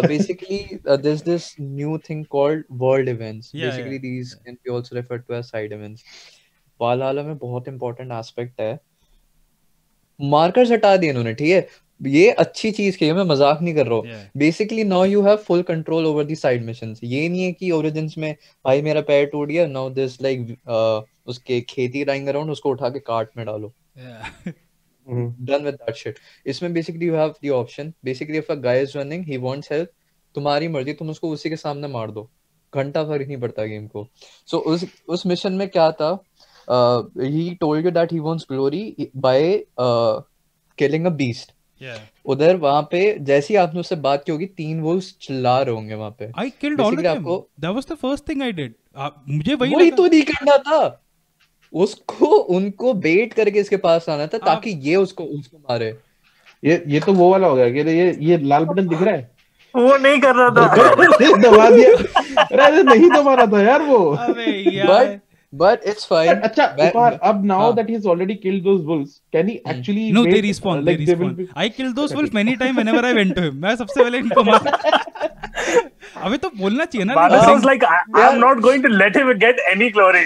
Basically, there's this new thing called world events. Basically, these can be also referred to as side events. Valhalla में बहुत important aspect है. Markers हटा दिए इन्होंने, ठीक है. ये अच्छी चीज की है, मैं मजाक नहीं कर रहा हूँ. Basically now you have full control over the side missions. ये नहीं है कि ओरिजिन्स में भाई मेरा पैर टूट गया, नाउ दिस लाइक उसके खेती राइंग अराउंड, उसको उठा के कार्ट में डालो. Done with that shit. इसमें basically you have the option. Basically if a guy is running, he wants help, तुम्हारी मर्जी, तुम उसको उसी के सामने मार दो, घंटा फर्क नहीं पड़ता गेम को. सो उस मिशन में क्या था, he told you that he wants glory by killing a beast. उधर वहां पे जैसे ही आपने उससे बात की होगी, 3 वुल्व्स चिल्ला रहे होंगे वहां पे. I killed all of them. That was the first thing I did. मुझे वही तो नहीं करना था. उसको उनको बेट करके इसके पास आना था ताकि ये उसको मारे. ये तो वो वाला हो गया कि ये लाल बटन दिख रहा है, वो नहीं कर रहा था. दबा दिया. अरे नहीं दबा रहा था यार वो. अबे यार. But it's fine. अच्छा Upar, अब now that he's already killed those wolves, can he actually no wait, they respawn. like they respawn. I killed those wolves many times whenever I went to him. मैं सबसे पहले इनको मार. अबे तो बोलना चाहिए ना. Bala sounds like I'm not going to let him get any glory.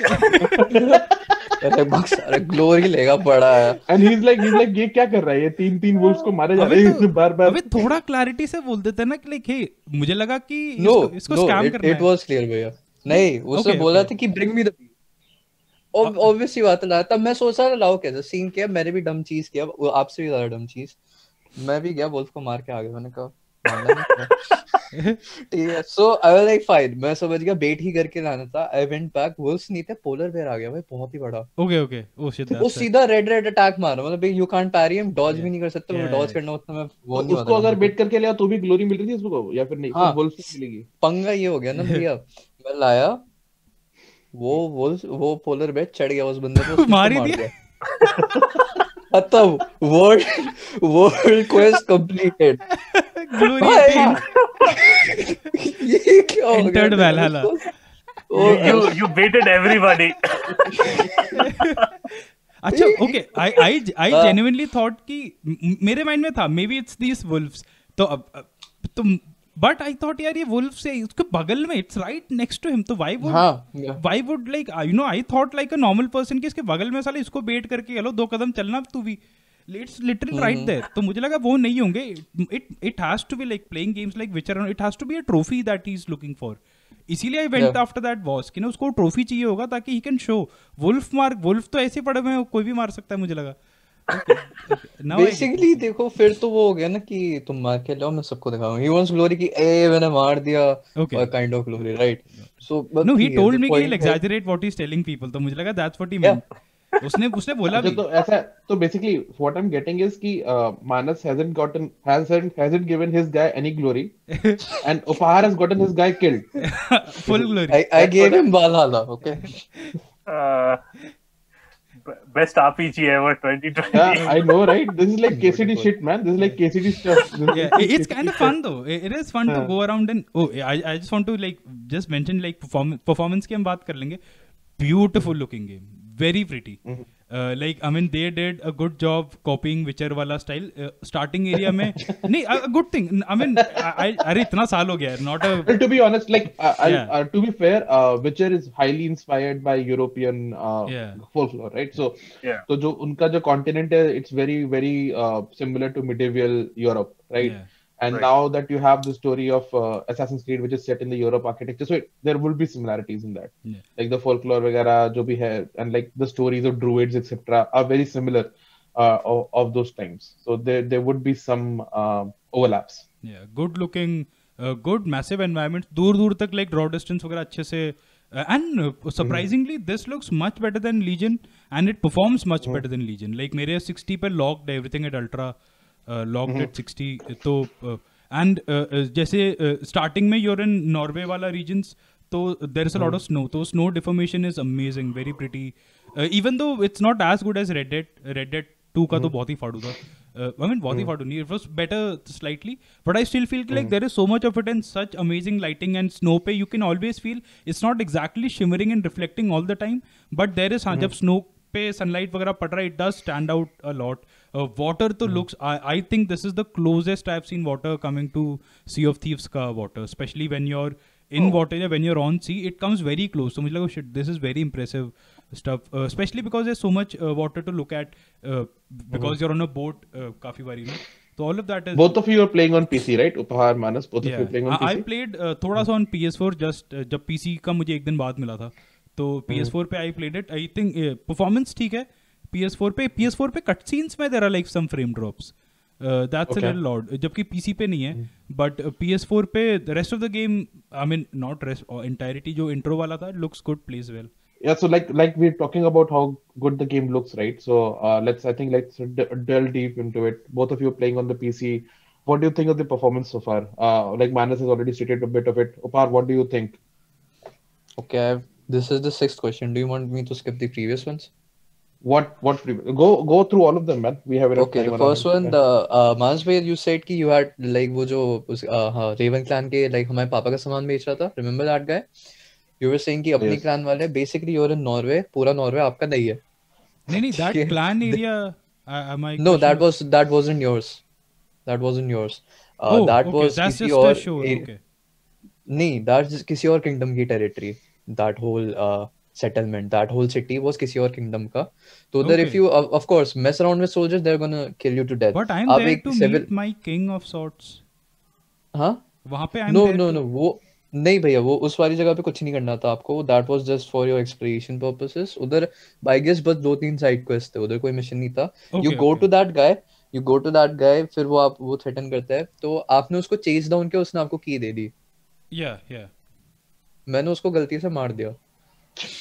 अरे बस सारा ग्लोरी लेगा पड़ा है. And he's like ये क्या कर रहा है, ये 3 wolves को मारे जा रहे हैं बार-बार. अबे थोड़ा क्लैरिटी से बोल देते ना कि लाइक हे, मुझे लगा कि इसको स्कैम करना है. It was clear भैया. नहीं, उसने बोला था कि bring me the ऑब्वियसली बात है. तब मैं सोच रहा था लाओ कैसे सीन किया. मैंने भी डम चीज किया, आपसे भी ज्यादा डम चीज. मैं भी गया वुल्फ को मार के आ गया. मैंने कहा ठीक है. सो आई वाज लाइक फाइन, मैं समझ गया बेट ही करके लाना था. आई वेंट बैक, वुल्फ्स नहीं थे, पोलर बेयर आ गया भाई, बहुत ही बड़ा. Okay oh shit. वो सीधा रेड अटैक मारा. मतलब you can't parry him, dodge भी नहीं कर सकते. वो डॉज करना उतना मैं वो नहीं. उसको अगर बेट करके लिया तो भी ग्लोरी मिल रही थी उसको या फिर नहीं? वुल्फ मिलेगी. पंगा ये हो गया ना भैया. मैं लाया वो पोलर बेयर चढ़ गया उस बंदे को, मार ही दिया. खत्म. World quest completed. ये क्या हो गया? Entered Valhalla. You baited everybody. अच्छा ओके. I genuinely thought कि मेरे माइंड में था maybe it's these wolves. तो बट आई थॉट यार ये वुल्फ से उसके बगल में it's right next to him तो why would like you know I thought like a normal person कि इसके बगल में साले इसको बेट करके चलो 2 कदम चलना तू भी इट्स लिटरली राइट देयर तो मुझे लगा वो नहीं होंगे it has to be like playing games like Witcher it has to be a trophy that he is looking for इसीलिए I went after that boss कि ना उसको ट्रॉफी चाहिए होगा ताकि ही कैन शो वुल्फ तो ऐसे पड़े हुए हैं कोई भी मार सकता है मुझे लगा बेसिकली देखो फिर तो वो हो गया ना कि तुम मार के लाओ मैं सबको दिखाऊंगा ही वांट्स ग्लोरी की ए मैंने मार दिया और kind of glory right so no he told me कि he'll exaggerate what he's telling people तो मुझे लगा that's what he meant उसने बोला भी तो ऐसा तो basically what I'm getting is कि Manas hasn't given his guy any glory and Upahar has gotten his guy killed full glory I gave him Valhalla okay best RPG ever 2020. Yeah, I know, right? This is like KCD shit, man. This is like KCD stuff. Yeah, it's kind of fun though. It is fun to go around and I just want to like just mention like performance की हम बात कर लेंगे. Beautiful looking game, very pretty. Like I mean they did a good job copying Witcher वाला style. Starting area में नहीं a good thing. I mean अरे इतना साल हो गया है. Not a. Well, to be honest, like to be fair, Witcher is highly inspired by European folklore, right? So तो जो उनका जो continent है, it's very very similar to medieval Europe, right? Yeah. And now that you have the story of Assassin's Creed, which is set in the Europe architecture, so there will be similarities in that. Yeah. Like the folklore, वगैरह जो भी है, and like the stories of druids, etc., are very similar of those times. So there would be some overlaps. Yeah, good looking, good massive environments. दूर तक like draw distance वगैरह अच्छे से. And surprisingly, this looks much better than Legion, and it performs much better than Legion. Like मेरे 60 पे locked everything at ultra. Locked at 60 तो and जैसे starting में you're in Norway वाला regions तो there is a lot of snow तो snow deformation is amazing very pretty even though it's not as good as Red Dead 2 का तो बहुत ही फाड़ू था I mean बहुत ही फाड़ू नहीं it was better slightly but I still feel like there is so much of it and such amazing lighting and snow पे you can always feel it's not exactly shimmering and reflecting all the time but there is हाँ जब snow पे sunlight वगैरह पड़ रहा है it does stand out a lot water तो looks I think this is the closest I have seen water coming to Sea of Thieves का water specially when you are in water या when you are on sea it comes very close तो मुझे लगा shit this is very impressive stuff especially because there's so much water to look at because you're on a boat काफी बारी ना so all of that is both of you are playing on PC right Upahar Manas both of you playing on PC I played थोड़ा सा on PS4 just जब PC का मुझे एक दिन बाद मिला था तो PS4 पे I played it I think performance ठीक है PS4 पे कट सीन्स में there are like some frame drops that's a little odd जबकि PC पे नहीं है बट PS4 पे the rest of the game I mean not rest entirety जो इंट्रो वाला था looks good plays well Yeah, so like we're talking about how good the game looks, right? So let's delve deep into it. Both of you playing on the PC. What do you think of the performance so far? Like Manas has already stated a bit of it. Upar, what do you think? Okay, this is the 6th question. Do you want me to skip the previous ones? Go through all of them, man. We have enough Okay, time. the first one, the Manas bhai, you said कि you had like वो जो Raven clan के like हमारे पापा का सामान बेच रहा था. Remember that guy? You were saying कि अपनी clan वाले basically you're in Norway. पूरा Norway आपका नहीं है. नहीं that clan area no that wasn't yours. That wasn't yours. That was that's किसी just और a show okay नहीं that's किसी और kingdom की territory. That whole settlement, that whole city was किसी और kingdom का. तो उधर if you of course mess around with soldiers, they're gonna kill you to death. But I'm there to meet my king of sorts. हाँ? वहाँ पे I'm there no वो नहीं भैया वो उस वाली जगह पे कुछ नहीं करना था आपको. That was just for your exploration purposes. उधर I guess बस 2-3 साइड क्वेस्ट थे उधर कोई मिशन नहीं था. You go to that guy फिर वो थ्रेटन करता है तो आपने उसको चेस डाउन किया उसने आपको की दे दी. Yeah. मैंने उसको गलती से मार दिया.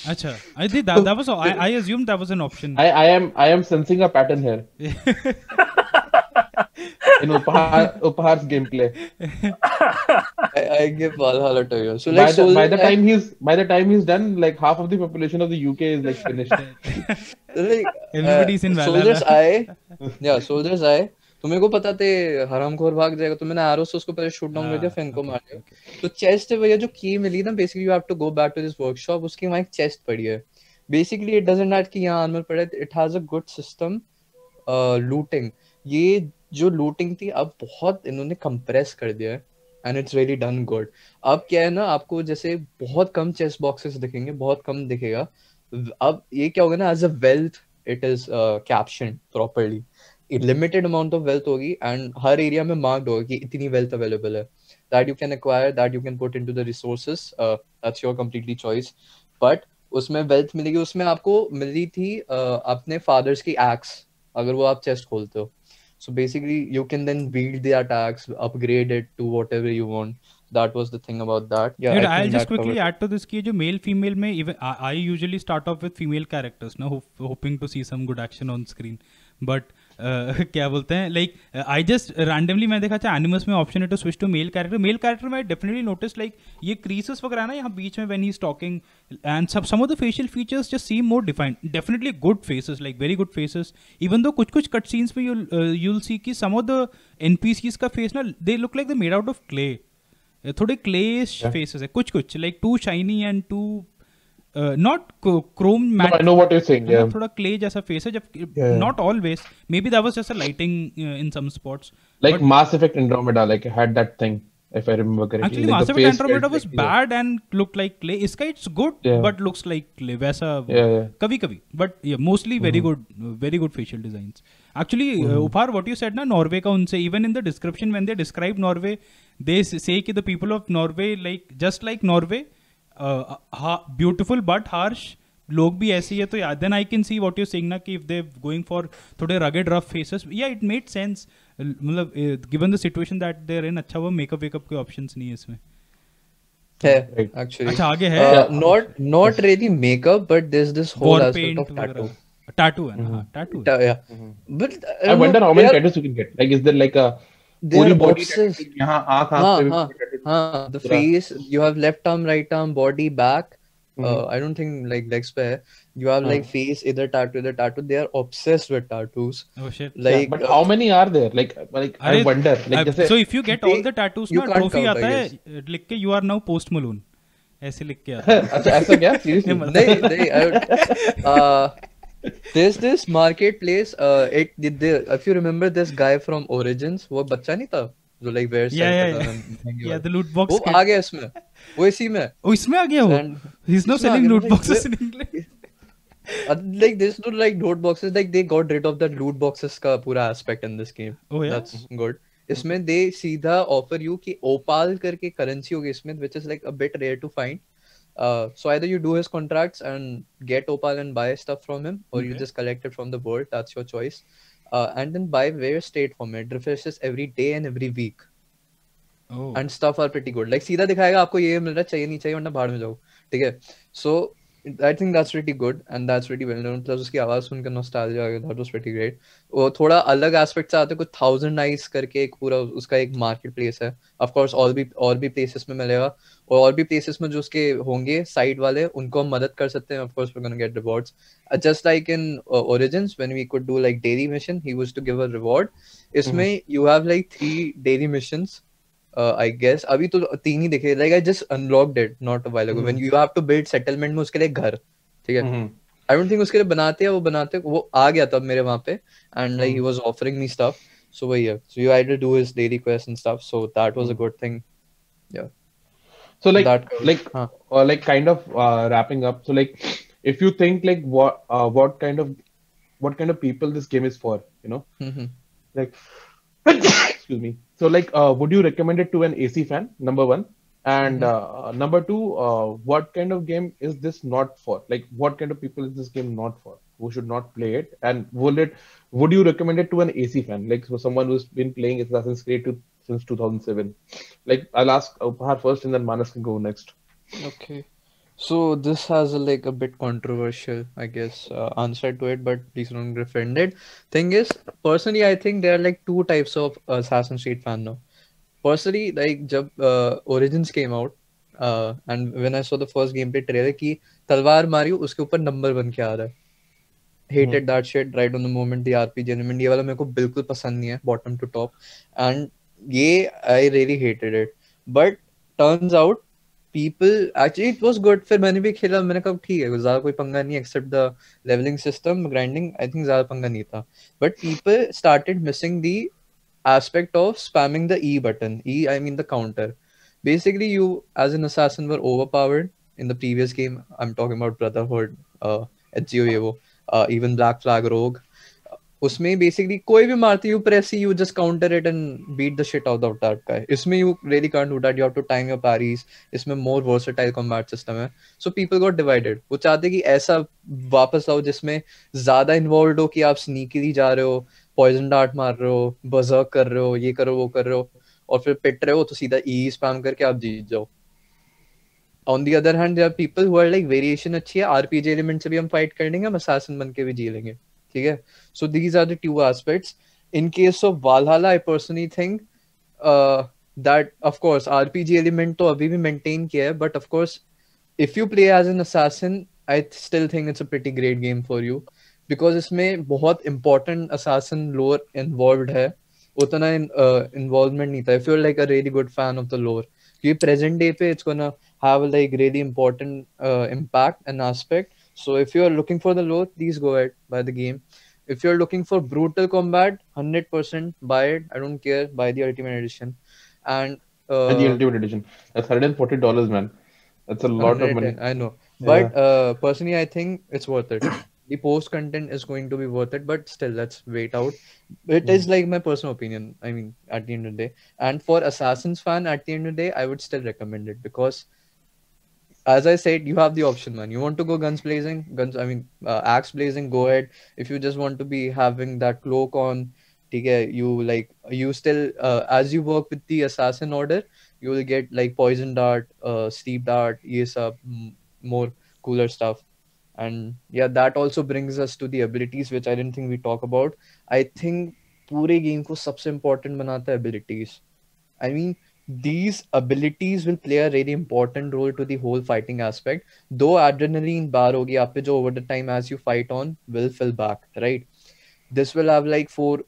अच्छा I think that was I assumed that was an option. I am sensing a pattern here. In Upahar's gameplay. I give Valhalla to you. So by like the time he's done, like half of the population of the UK is like finished. like everybody's in Valhalla. soldiers आए तो मेरे को पता थे हरामखोर भाग जाएगा तो मैंने एरो से उसको पहले शूट डाउन कर दिया फिर इनको मार दिया. तो चेस्ट भैया जो की मिली ना basically you have to go back to this workshop उसकी वहां एक चेस्ट पड़ी है. बेसिकली इट डजंट मैटर कि यहाँ आर्मर पड़ा है. It has a good system looting. ये जो लूटिंग थी अब बहुत इन्होंने कंप्रेस कर दिया है and it's really done good. अब क्या है ना, आपको जैसे बहुत कम चेस बॉक्सेस दिखेंगे, बहुत कम दिखेगा. अब ये क्या होगा ना, as a wealth it is caption properly. Limited amount of wealth होगी एंड हर एरिया में मार्क्ड होगा कि इतनी वेल्थ अवेलेबल है, that you can acquire, that you can put into the resources, that's your completely choice. But उसमें wealth मिलेगी, उसमें आपको मिल रही थी अपने फादर्स की एक्स, अगर वो आप चेस्ट खोलते हो. So basically, you can then build the attacks, upgrade it to whatever you want. That was the thing about that. Yeah, Dude, I I'll think just that quickly covered it. add to this कि जो male female में even I usually start off with female characters ना, hoping to see some good action on screen. But क्या बोलते हैं, like I just randomly मैं देखा था एनिमस में ऑप्शन है to switch to male character. Male character में I definitely noticed like ये creases वगैरह ना यहाँ बीच में when he's talking, and some of the facial features just seem more defined. Definitely good faces, like very good faces. Even though कुछ cut scenes में you'll see कि some of the NPCs का face ना they look like they made out of clay. थोड़े क्लेश faces है कुछ like too shiny and too not chrome matte. I know what you're saying. Yeah. थोड़ा clay जैसा face है, जब not always, maybe that was just a lighting in some spots. Like Mass Effect Andromeda, like had that thing, if I remember correctly. Actually, Like Mass the Effect face Andromeda felt was like, bad and looked like clay. इसका it's good Yeah. but looks like clay वैसा Yeah. कभी कभी, but yeah, mostly very good facial designs. Actually, Upar, what you said ना Norway का, उनसे even in the description when they describe Norway, they say कि the people of Norway like just like Norway, beautiful but harsh. लोग भी ऐसे ही है, तो yeah, then I can see what you're saying ना कि if they're going for थोड़े rugged rough faces, yeah, it made sense. मतलब given the situation that they're in, अच्छा वो मेकअप वेकअप के options नहीं है इसमें. है actually. अच्छा आगे है not really makeup, but there's this whole war aspect paint of tattoo. वगैरह. Tattoo है ना, हाँ tattoo है. Yeah, but I wonder how many tattoos you can get. Like, is there like a they पूरी are body obsessed. tattoo? यहाँ आँख पे भी हाँ पूरी tattoo. हाँ, the पूरा. face, you have left arm, right arm, body, back. I don't think like legs पे है. You have like face, either tattoo. They are obsessed with tattoos. Oh shit. Like, But how many are there? Like I अरे, wonder. Like जैसे so if you get all the tattoos you ना, can't trophy count, आता I है लिख के you are now Post Malone, ऐसे लिख के आता है. अच्छा ऐसा क्या? Seriously? there's this marketplace. If you remember this guy from Origins, वो बच्चा नहीं था जो like wears Yeah, the loot box वो kid. आ गया इसमें, वो इसी में. Oh, इसमें आ गया वो. And He's now इसमें आ selling गया, loot like, boxes in England. like there's no like loot boxes, like they got rid of that loot boxes का पूरा aspect in this game. Oh yeah. That's good. इसमें they सीधा offer you कि opal करके currency होगी इसमें, which is like a bit rare to find. So either you do his contracts and get opal and buy stuff from him, or you just collect it from the world. That's your choice. And then buy various state from it. Refreshes every day and every week. Oh. And stuff are pretty good. Like सीधा दिखाएगा आपको ये मिल रहा है, चाहिए नहीं चाहिए वरना भाड़ में जाओ, ठीक है. So I think that's pretty good and that's pretty well done. Plus उसकी आवाज सुनकर nostalgia आ गया. That was pretty great. वो थोड़ा अलग aspect से आते हैं, कुछ 1000 Eyes करके एक पूरा उसका एक market place है. Of course और भी places में मिलेगा, और भी places में जो उसके होंगे side वाले, उनको हम मदद कर सकते हैं. Of course we're gonna get rewards. Just like in Origins when we could do like daily mission, he was to give a reward. इसमें you have like 3 daily missions. I guess अभी तो 3 ही दिखे. Like I just unlocked it not a while ago. When you have to build settlement में उसके लिए घर, ठीक है. I don't think उसके लिए बनाते वो आ गया तब मेरे वहाँ पे, and like he was offering me stuff. So वही है. So you had to do his daily quests and stuff. So that was a good thing. Yeah. So like That- like kind of wrapping up. So like if you think like what kind of people this game is for, you know, like excuse me. So like would you recommend it to an AC fan? Number one. And number two, what kind of game is this not for? Like what kind of people is this game not for? Who should not play it? And would you recommend it to an AC fan? Like so someone who's been playing Assassin's Creed since 2007. Like I'll ask Upahar first and then Manas can go next. Okay. So this has a bit controversial, I guess, answer to it, but please don't get offended. Thing is, personally, I think there are like 2 types of Assassin's Creed fan now. Personally, like जब Origins came out, and when I saw the first gameplay trailer कि तलवार मारी उसके ऊपर number बन के आ रहा है, hated that shit right on the moment. The RPG element ये वाला मेरे को बिल्कुल पसंद नहीं है, bottom to top, and ये I really hated it. But turns out people actually it was good. फिर मैंने भी खेला, मैंने कहा ठीक है, ज़्यादा कोई पंगा नहीं except the leveling system, grinding. I think ज़्यादा पंगा नहीं था. But people started missing the aspect of spamming the E button. E, I mean the counter. Basically, you as an assassin were overpowered in the previous game. I'm talking about Brotherhood, HGO, Evo, even Black Flag Rogue. उसमें basically कोई भी मारती you press you just counter it and beat the shit out of that guy. इसमें you really can't do that. You have to time your parries. इसमें more versatile combat system है. So people got divided. वो चाहते कि ऐसा वापस आओ जिसमें ज्यादा involved हो कि आप sneakily जा रहे हो, poison dart मार रहे हो, berserk कर रहे हो, ये करो वो कर रहे हो, और फिर पिट रहे हो तो सीधा E spam करके आप जीत जाओ. On the other hand, there are people who are like variation अच्छी है, RPG element से भी हम fight कर लेंगे, हम assassin बन के भी जी लेंगे. ठीक है? So these are the two aspects. In case of Valhalla, I personally think that of course RPG element तो अभी भी maintain किया है, but of course if you play as an assassin, I still think it's a pretty great game for you because इसमें बहुत important assassin lore involved है. उतना involvement नहीं था. If you're like a really good fan of the lore, क्योंकि present day पे it's gonna have like really important impact and aspect. So if you're looking for the lore, please go ahead buy the game. If you're looking for brutal combat, 100% buy it. I don't care. Buy the Ultimate Edition. And And the Ultimate Edition. That's $140, man. That's a lot of money. 110, I know. Yeah. But personally, I think it's worth it. The post content is going to be worth it, but still, let's wait out. It is like my personal opinion. I mean, at the end of the day. And for Assassin's fan, at the end of the day, I would still recommend it because as I said, you have the option, man. You want to go axe blazing, go ahead. If you just want to be having that cloak on, you still, as you work with the assassin order, you will get like poison dart, steep dart, more cooler stuff. And yeah, that also brings us to the abilities, which I didn't think we talk about. I think पूरे game को सबसे important बनाता है abilities. I mean, these abilities will play a really important role to the whole fighting aspect. Though adrenaline bar hogi aap pe jo over the time as you fight on will fill back, right? This will have like or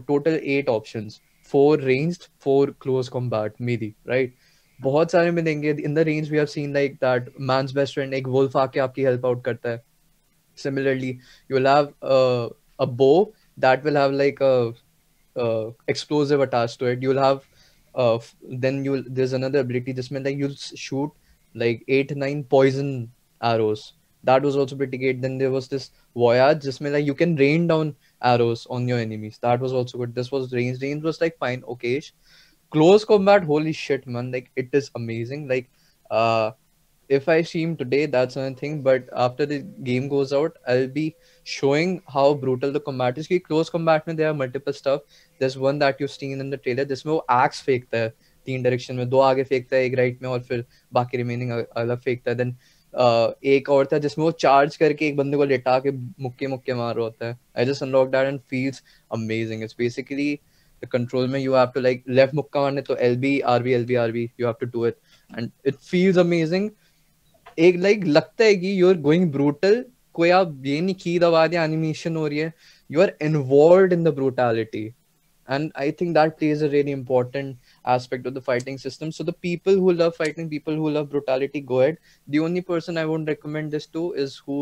total 8 options. 4 ranged, 4 close combat, maybe, right? बहुत सारे मिलेंगे. In the range we have seen like that man's best friend एक wolf आके आपकी help out करता है. Similarly, you will have a bow that will have like a explosive attached to it. You'll have there's another ability जिसमें like you'll shoot like 8-9 poison arrows. That was also pretty great. Then there was this voyage जिसमें like you can rain down arrows on your enemies. That was also good. This was range. Range was like fine, okay-ish. Close combat, holy shit, man! Like it is amazing. Like if I stream today, that's one thing. But after the game goes out, I'll be showing how brutal the combat is. Because close combat, में there are multiple stuff. There's one that you've seen in the trailer. जिसमें वो axe फेंकता है 3 direction में, 2 आगे फेंकता है, 1 right में, और फिर बाकी रिमेनिंग अलग फेंकता है. देन एक और था जिसमें वो चार्ज करके एक बंदे को लेटा के मुक्के मुक्के मार रहा होता है. I just unlocked that and feels amazing. It's basically the control में you have to like left मुक्का मारने तो LB RB LB RB you have to do it and it feels amazing. एक लाइक लगता है कि यू आर गोइंग ब्रूटल. कोई आप ये नहीं की दबा दिया एनिमेशन हो रही है. You are involved in the brutality and I think that plays a really important aspect of the fighting system. So the people who love fighting, people who love brutality, go ahead. The only person I won't recommend this to is who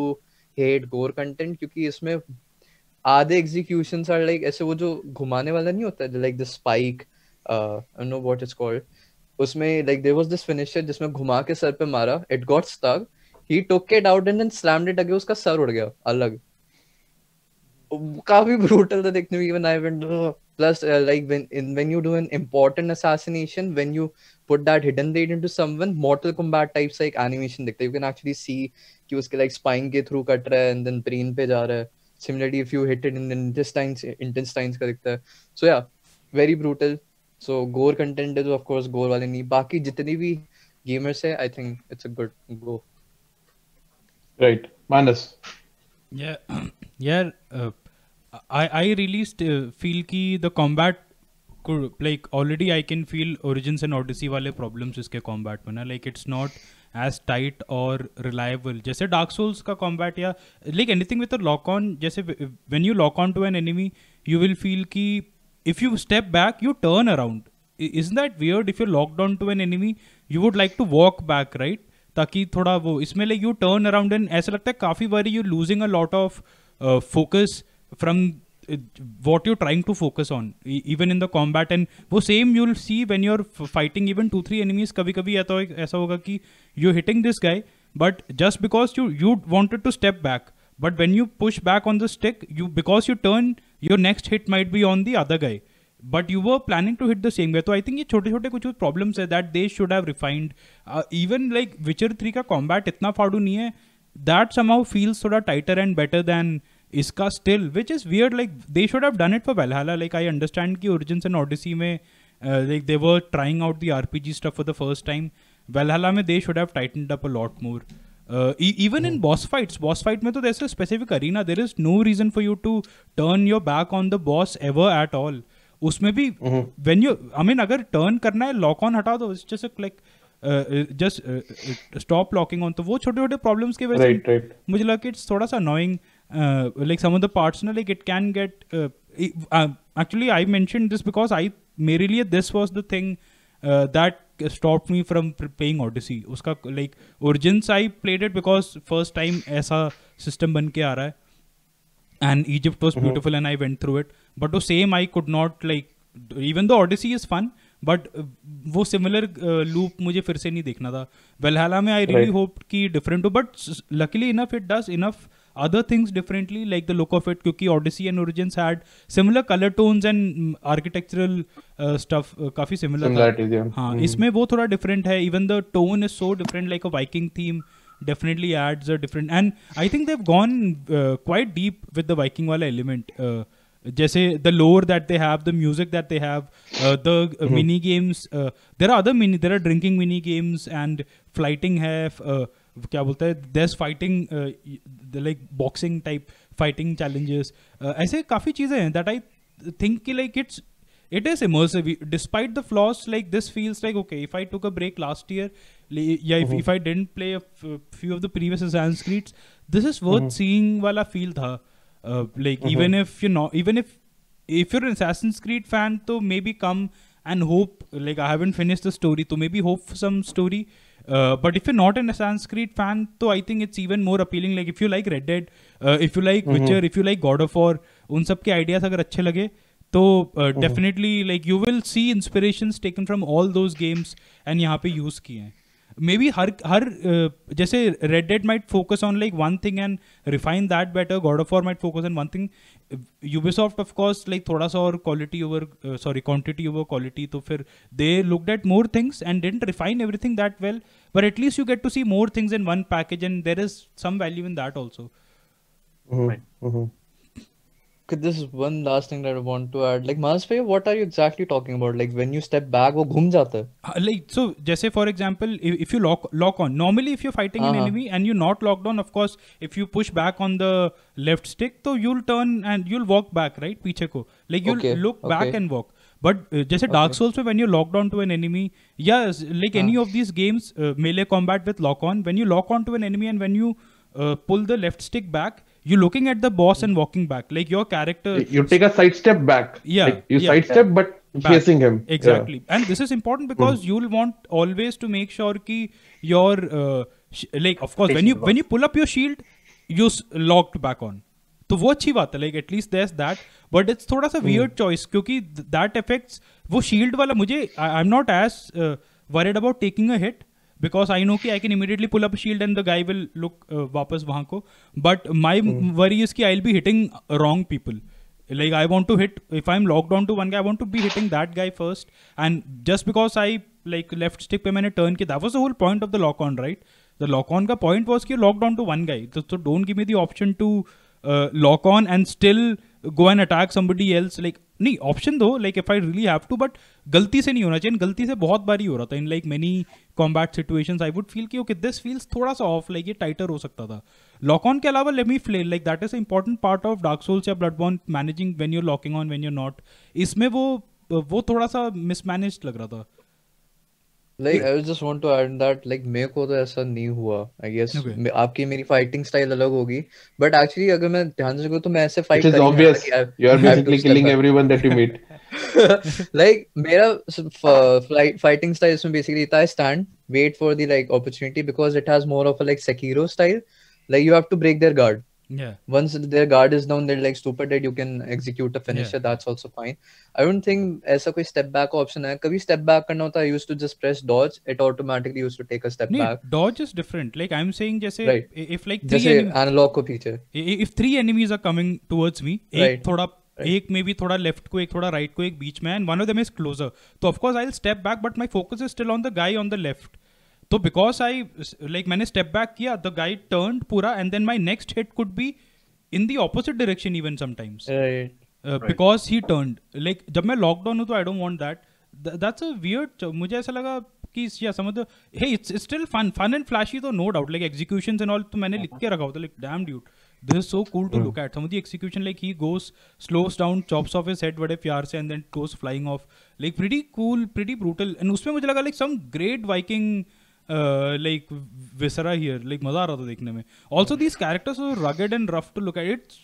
hate gore content, क्योंकि इसमें आधे executions are like ऐसे वो जो घुमाने वाला नहीं होता है like the spike, I don't know what it's called. उसमें like there was this finisher जिसमें घुमा के सर पे मारा, it got stuck, he took it out and then slammed it again, उसका सर उड़ गया अलग. काफी brutal था देखने में. even I went plus like when you do an important assassination, when you put that hidden blade into someone, Mortal Kombat types like animation दिखता है. You can actually see कि उसके like spine के through cut रहा है and then brain पे जा रहा है. Similarly, if you hit it in the intestines का दिखता है. So yeah, very brutal. So gore content is of course gore वाले नहीं. बाकी जितने भी gamers है, I think it's a good go. Right, Manas. Yeah, yeah. I really feel कि the combat could like already I can feel Origins and Odyssey वाले problems इसके combat में ना, like it's not as tight or reliable. जैसे Dark Souls का combat या like anything with a lock on, जैसे when you lock on to an enemy, you will feel कि if you step back, you turn around. Isn't that weird? If you're locked on to an enemy, you would like to walk back, right? ताकि थोड़ा वो इसमें like you turn around and ऐसा लगता है काफ़ी बारी you losing a lot of focus from what you're trying to focus on, even in the combat. And वो same you'll see when you're fighting even 2-3 enemies. कभी-कभी ऐसा होगा कि you're hitting this guy, but just because you wanted to step back, but when you push back on the stick, because you turn, your next hit might be on the other guy, but you were planning to hit the same guy. So I think ये छोटे-छोटे कुछ problems है that they should have refined. Even like Witcher 3 का combat इतना फाड़ू नहीं है, that somehow feels थोड़ा tighter and better than इसका still, which is weird. Like they should have done it for Valhalla. Like I understand कि Origins and Odyssey में like they were trying out the RPG stuff for the first time. Valhalla में they should have tightened up a lot more. Even in boss fight में तो there's a specific arena. There is no reason for you to turn your back on the boss ever at all. उसमें भी when you, I mean अगर turn करना है, lock on हटा दो. It's just a like just stop locking on. तो वो छोटे-छोटे problems के वजह से मुझे लगा कि it's थोड़ा सा annoying. Like some of the parts, no, like it can get actually I mentioned this because मेरे लिए this was the thing that stopped me from playing Odyssey. उसका like Origins I played it because first time ऐसा system बन के आ रहा है, and Egypt was beautiful and I went through it. But the same I could not, like, even though Odyssey is fun, but वो similar loop मुझे फिर से नहीं देखना था. Valhalla में I really hoped कि different हो, but luckily enough it does enough other things differently, like the look of it, क्योंकि Odyssey and Origins had similar color tones and architectural stuff काफी similar था. हाँ, इसमें वो थोड़ा different है. Even the tone is so different, like a Viking theme definitely adds a different, and I think they've gone quite deep with the Viking wala element. जैसे the lore that they have, the music that they have, the mini games. There are drinking mini games and flighting है. क्या बोलता है, there's fighting, like boxing type fighting challenges. ऐसे काफी चीजें हैं that I think कि like it is immersive despite the flaws. Like this feels like, okay, if I took a break last year, if I didn't play a few of the previous Assassin's Creeds, this is worth seeing वाला feel था. Like even if you're an Assassin's Creed fan, तो maybe come and hope, like I haven't finished the story, तो maybe hope for some story. But if you're not an Assassin's Creed fan, तो I think it's even more appealing. Like if you like Red Dead, if you like Witcher, if you like God of War, उन सब के ideas अगर अच्छे लगे, तो definitely like you will see inspirations taken from all those games and यहाँ पे use किए हैं. Maybe हर जैसे Red Dead might focus on like one thing and refine that better. God of War might focus on one thing. Ubisoft of course like थोड़ा सा और quantity over quality. तो फिर they looked at more things and didn't refine everything that well. But at least you get to see more things in one package, and there is some value in that also. Right. Okay, this is one last thing that I want to add. Like Manas bhai, what are you exactly talking about? Like when you step back, वो घूम जाता है. Like so, जैसे for example, if you lock on, normally if you're fighting an enemy and you're not locked on, of course, if you push back on the left stick, तो you'll turn and you'll walk back, right? पीछे को, like you'll look back and walk. But जैसे Dark Souls में when you're locked on to an enemy, yes, like any of these games, melee combat with lock on, when you lock on to an enemy and when you pull the left stick back, you're looking at the boss and walking back. Like your character, you take a side step back. Yeah, like you sidestep, but back. Facing him. Exactly. And this is important because you'll want always to make sure कि your like of course when you pull up your shield, you locked back on. तो वो अच्छी बात है. Like at least there's that. But it's थोड़ा सा weird choice क्योंकि that affects वो shield वाला. मुझे I'm not as worried about taking a hit, because I know कि I can immediately pull up a shield and the guy will look वापस वहाँ को. But my worry is कि I'll be hitting wrong people. Like I want to hit, if I'm locked on to one guy, I want to be hitting that guy first. And just because I like left stick पे मैंने turn किया, that was the whole point of the lock on, right? The lock on का point was कि you're locked on to one guy. So don't give me the option to lock on and still go and attack somebody else. Like नहीं, option दो, like if I really have to, but गलती से नहीं होना चाहिए. गलती से बहुत बारी हो रहा था. In like many combat situations, I would feel कि okay, this feels थोड़ा सा off, like ये tighter हो सकता था. Lock on के अलावा let me flail, like that is an important part of Dark Souls या Bloodborne, managing when you're locking on, when you're not. इसमें वो थोड़ा सा mismanaged लग रहा था. Like I just want to add that like मेरे को तो ऐसा नहीं हुआ. I guess आपकी मेरी fighting style अलग होगी. But actually अगर मैं ध्यान से देखूँ तो मैं ऐसे fight करूँगा. It is obvious. You are basically killing everyone that you meet. Like मेरा fighting style इसमें basically था I stand, wait for the like opportunity, because it has more of a like Sekiro style. Like you have to break their guard. Yeah. Once their guard is down, they're like super dead. You can execute a finisher. Yeah. That's also fine. I don't think ऐसा कोई step back option है. कभी step back करना होता, I used to just press dodge. It automatically used to take a step No, back. dodge is different. Like I'm saying, जैसे Right. if like जैसे analog को पीछे. if three enemies are coming towards me, Right. एक maybe थोड़ा left को, एक थोड़ा right को, एक बीच में, and one of them is closer. So of course I'll step back, but my focus is still on the guy on the left. So because मैंने step back किया, the guy turned पूरा, and then my next hit could be in the opposite direction even sometimes. Right. Because he turned. Like जब मैं lockdown हूँ तो I don't want that. That's a weird. मुझे ऐसा लगा कि या समझ hey it's still fun and flashy though, no doubt, like executions and all तो मैंने लिख के रखा होता, like damn dude, this is so cool to look at. Some of the execution, like he goes, slows down, chops off his head बड़े प्यार से, and then goes flying off, like pretty cool, pretty brutal. And उसमें मुझे लगा like some great Viking like viscera here, like मजा आ रहा था देखने में. Also these characters are rugged and rough to look at.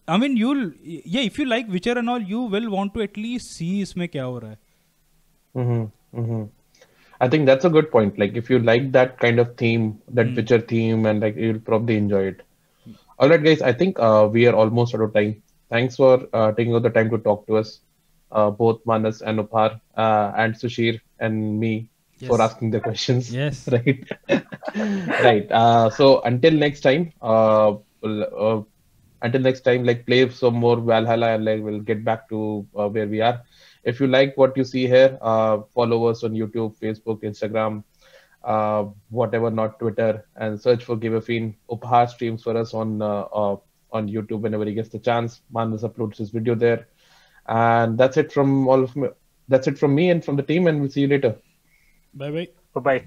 I mean if you like Witcher and all, you will want to at least see इसमें क्या हो रहा है. I think that's a good point. Like if you like that kind of theme, that Witcher theme, and like you'll probably enjoy it. All right, guys. I think we are almost out of time. Thanks for taking out the time to talk to us, both Manas and Upar, and Sushir and me for asking the questions. Yes. Right. Right. So until next time, like play some more Valhalla, and like we'll get back to where we are. If you like what you see here, follow us on YouTube, Facebook, Instagram, whatever, not Twitter, and search for Give a Fiend. Upahar streams for us on YouTube whenever he gets the chance. Manas uploads his video there, and that's it from all of me. That's it from me and from the team, and we'll see you later. Bye bye. Bye bye.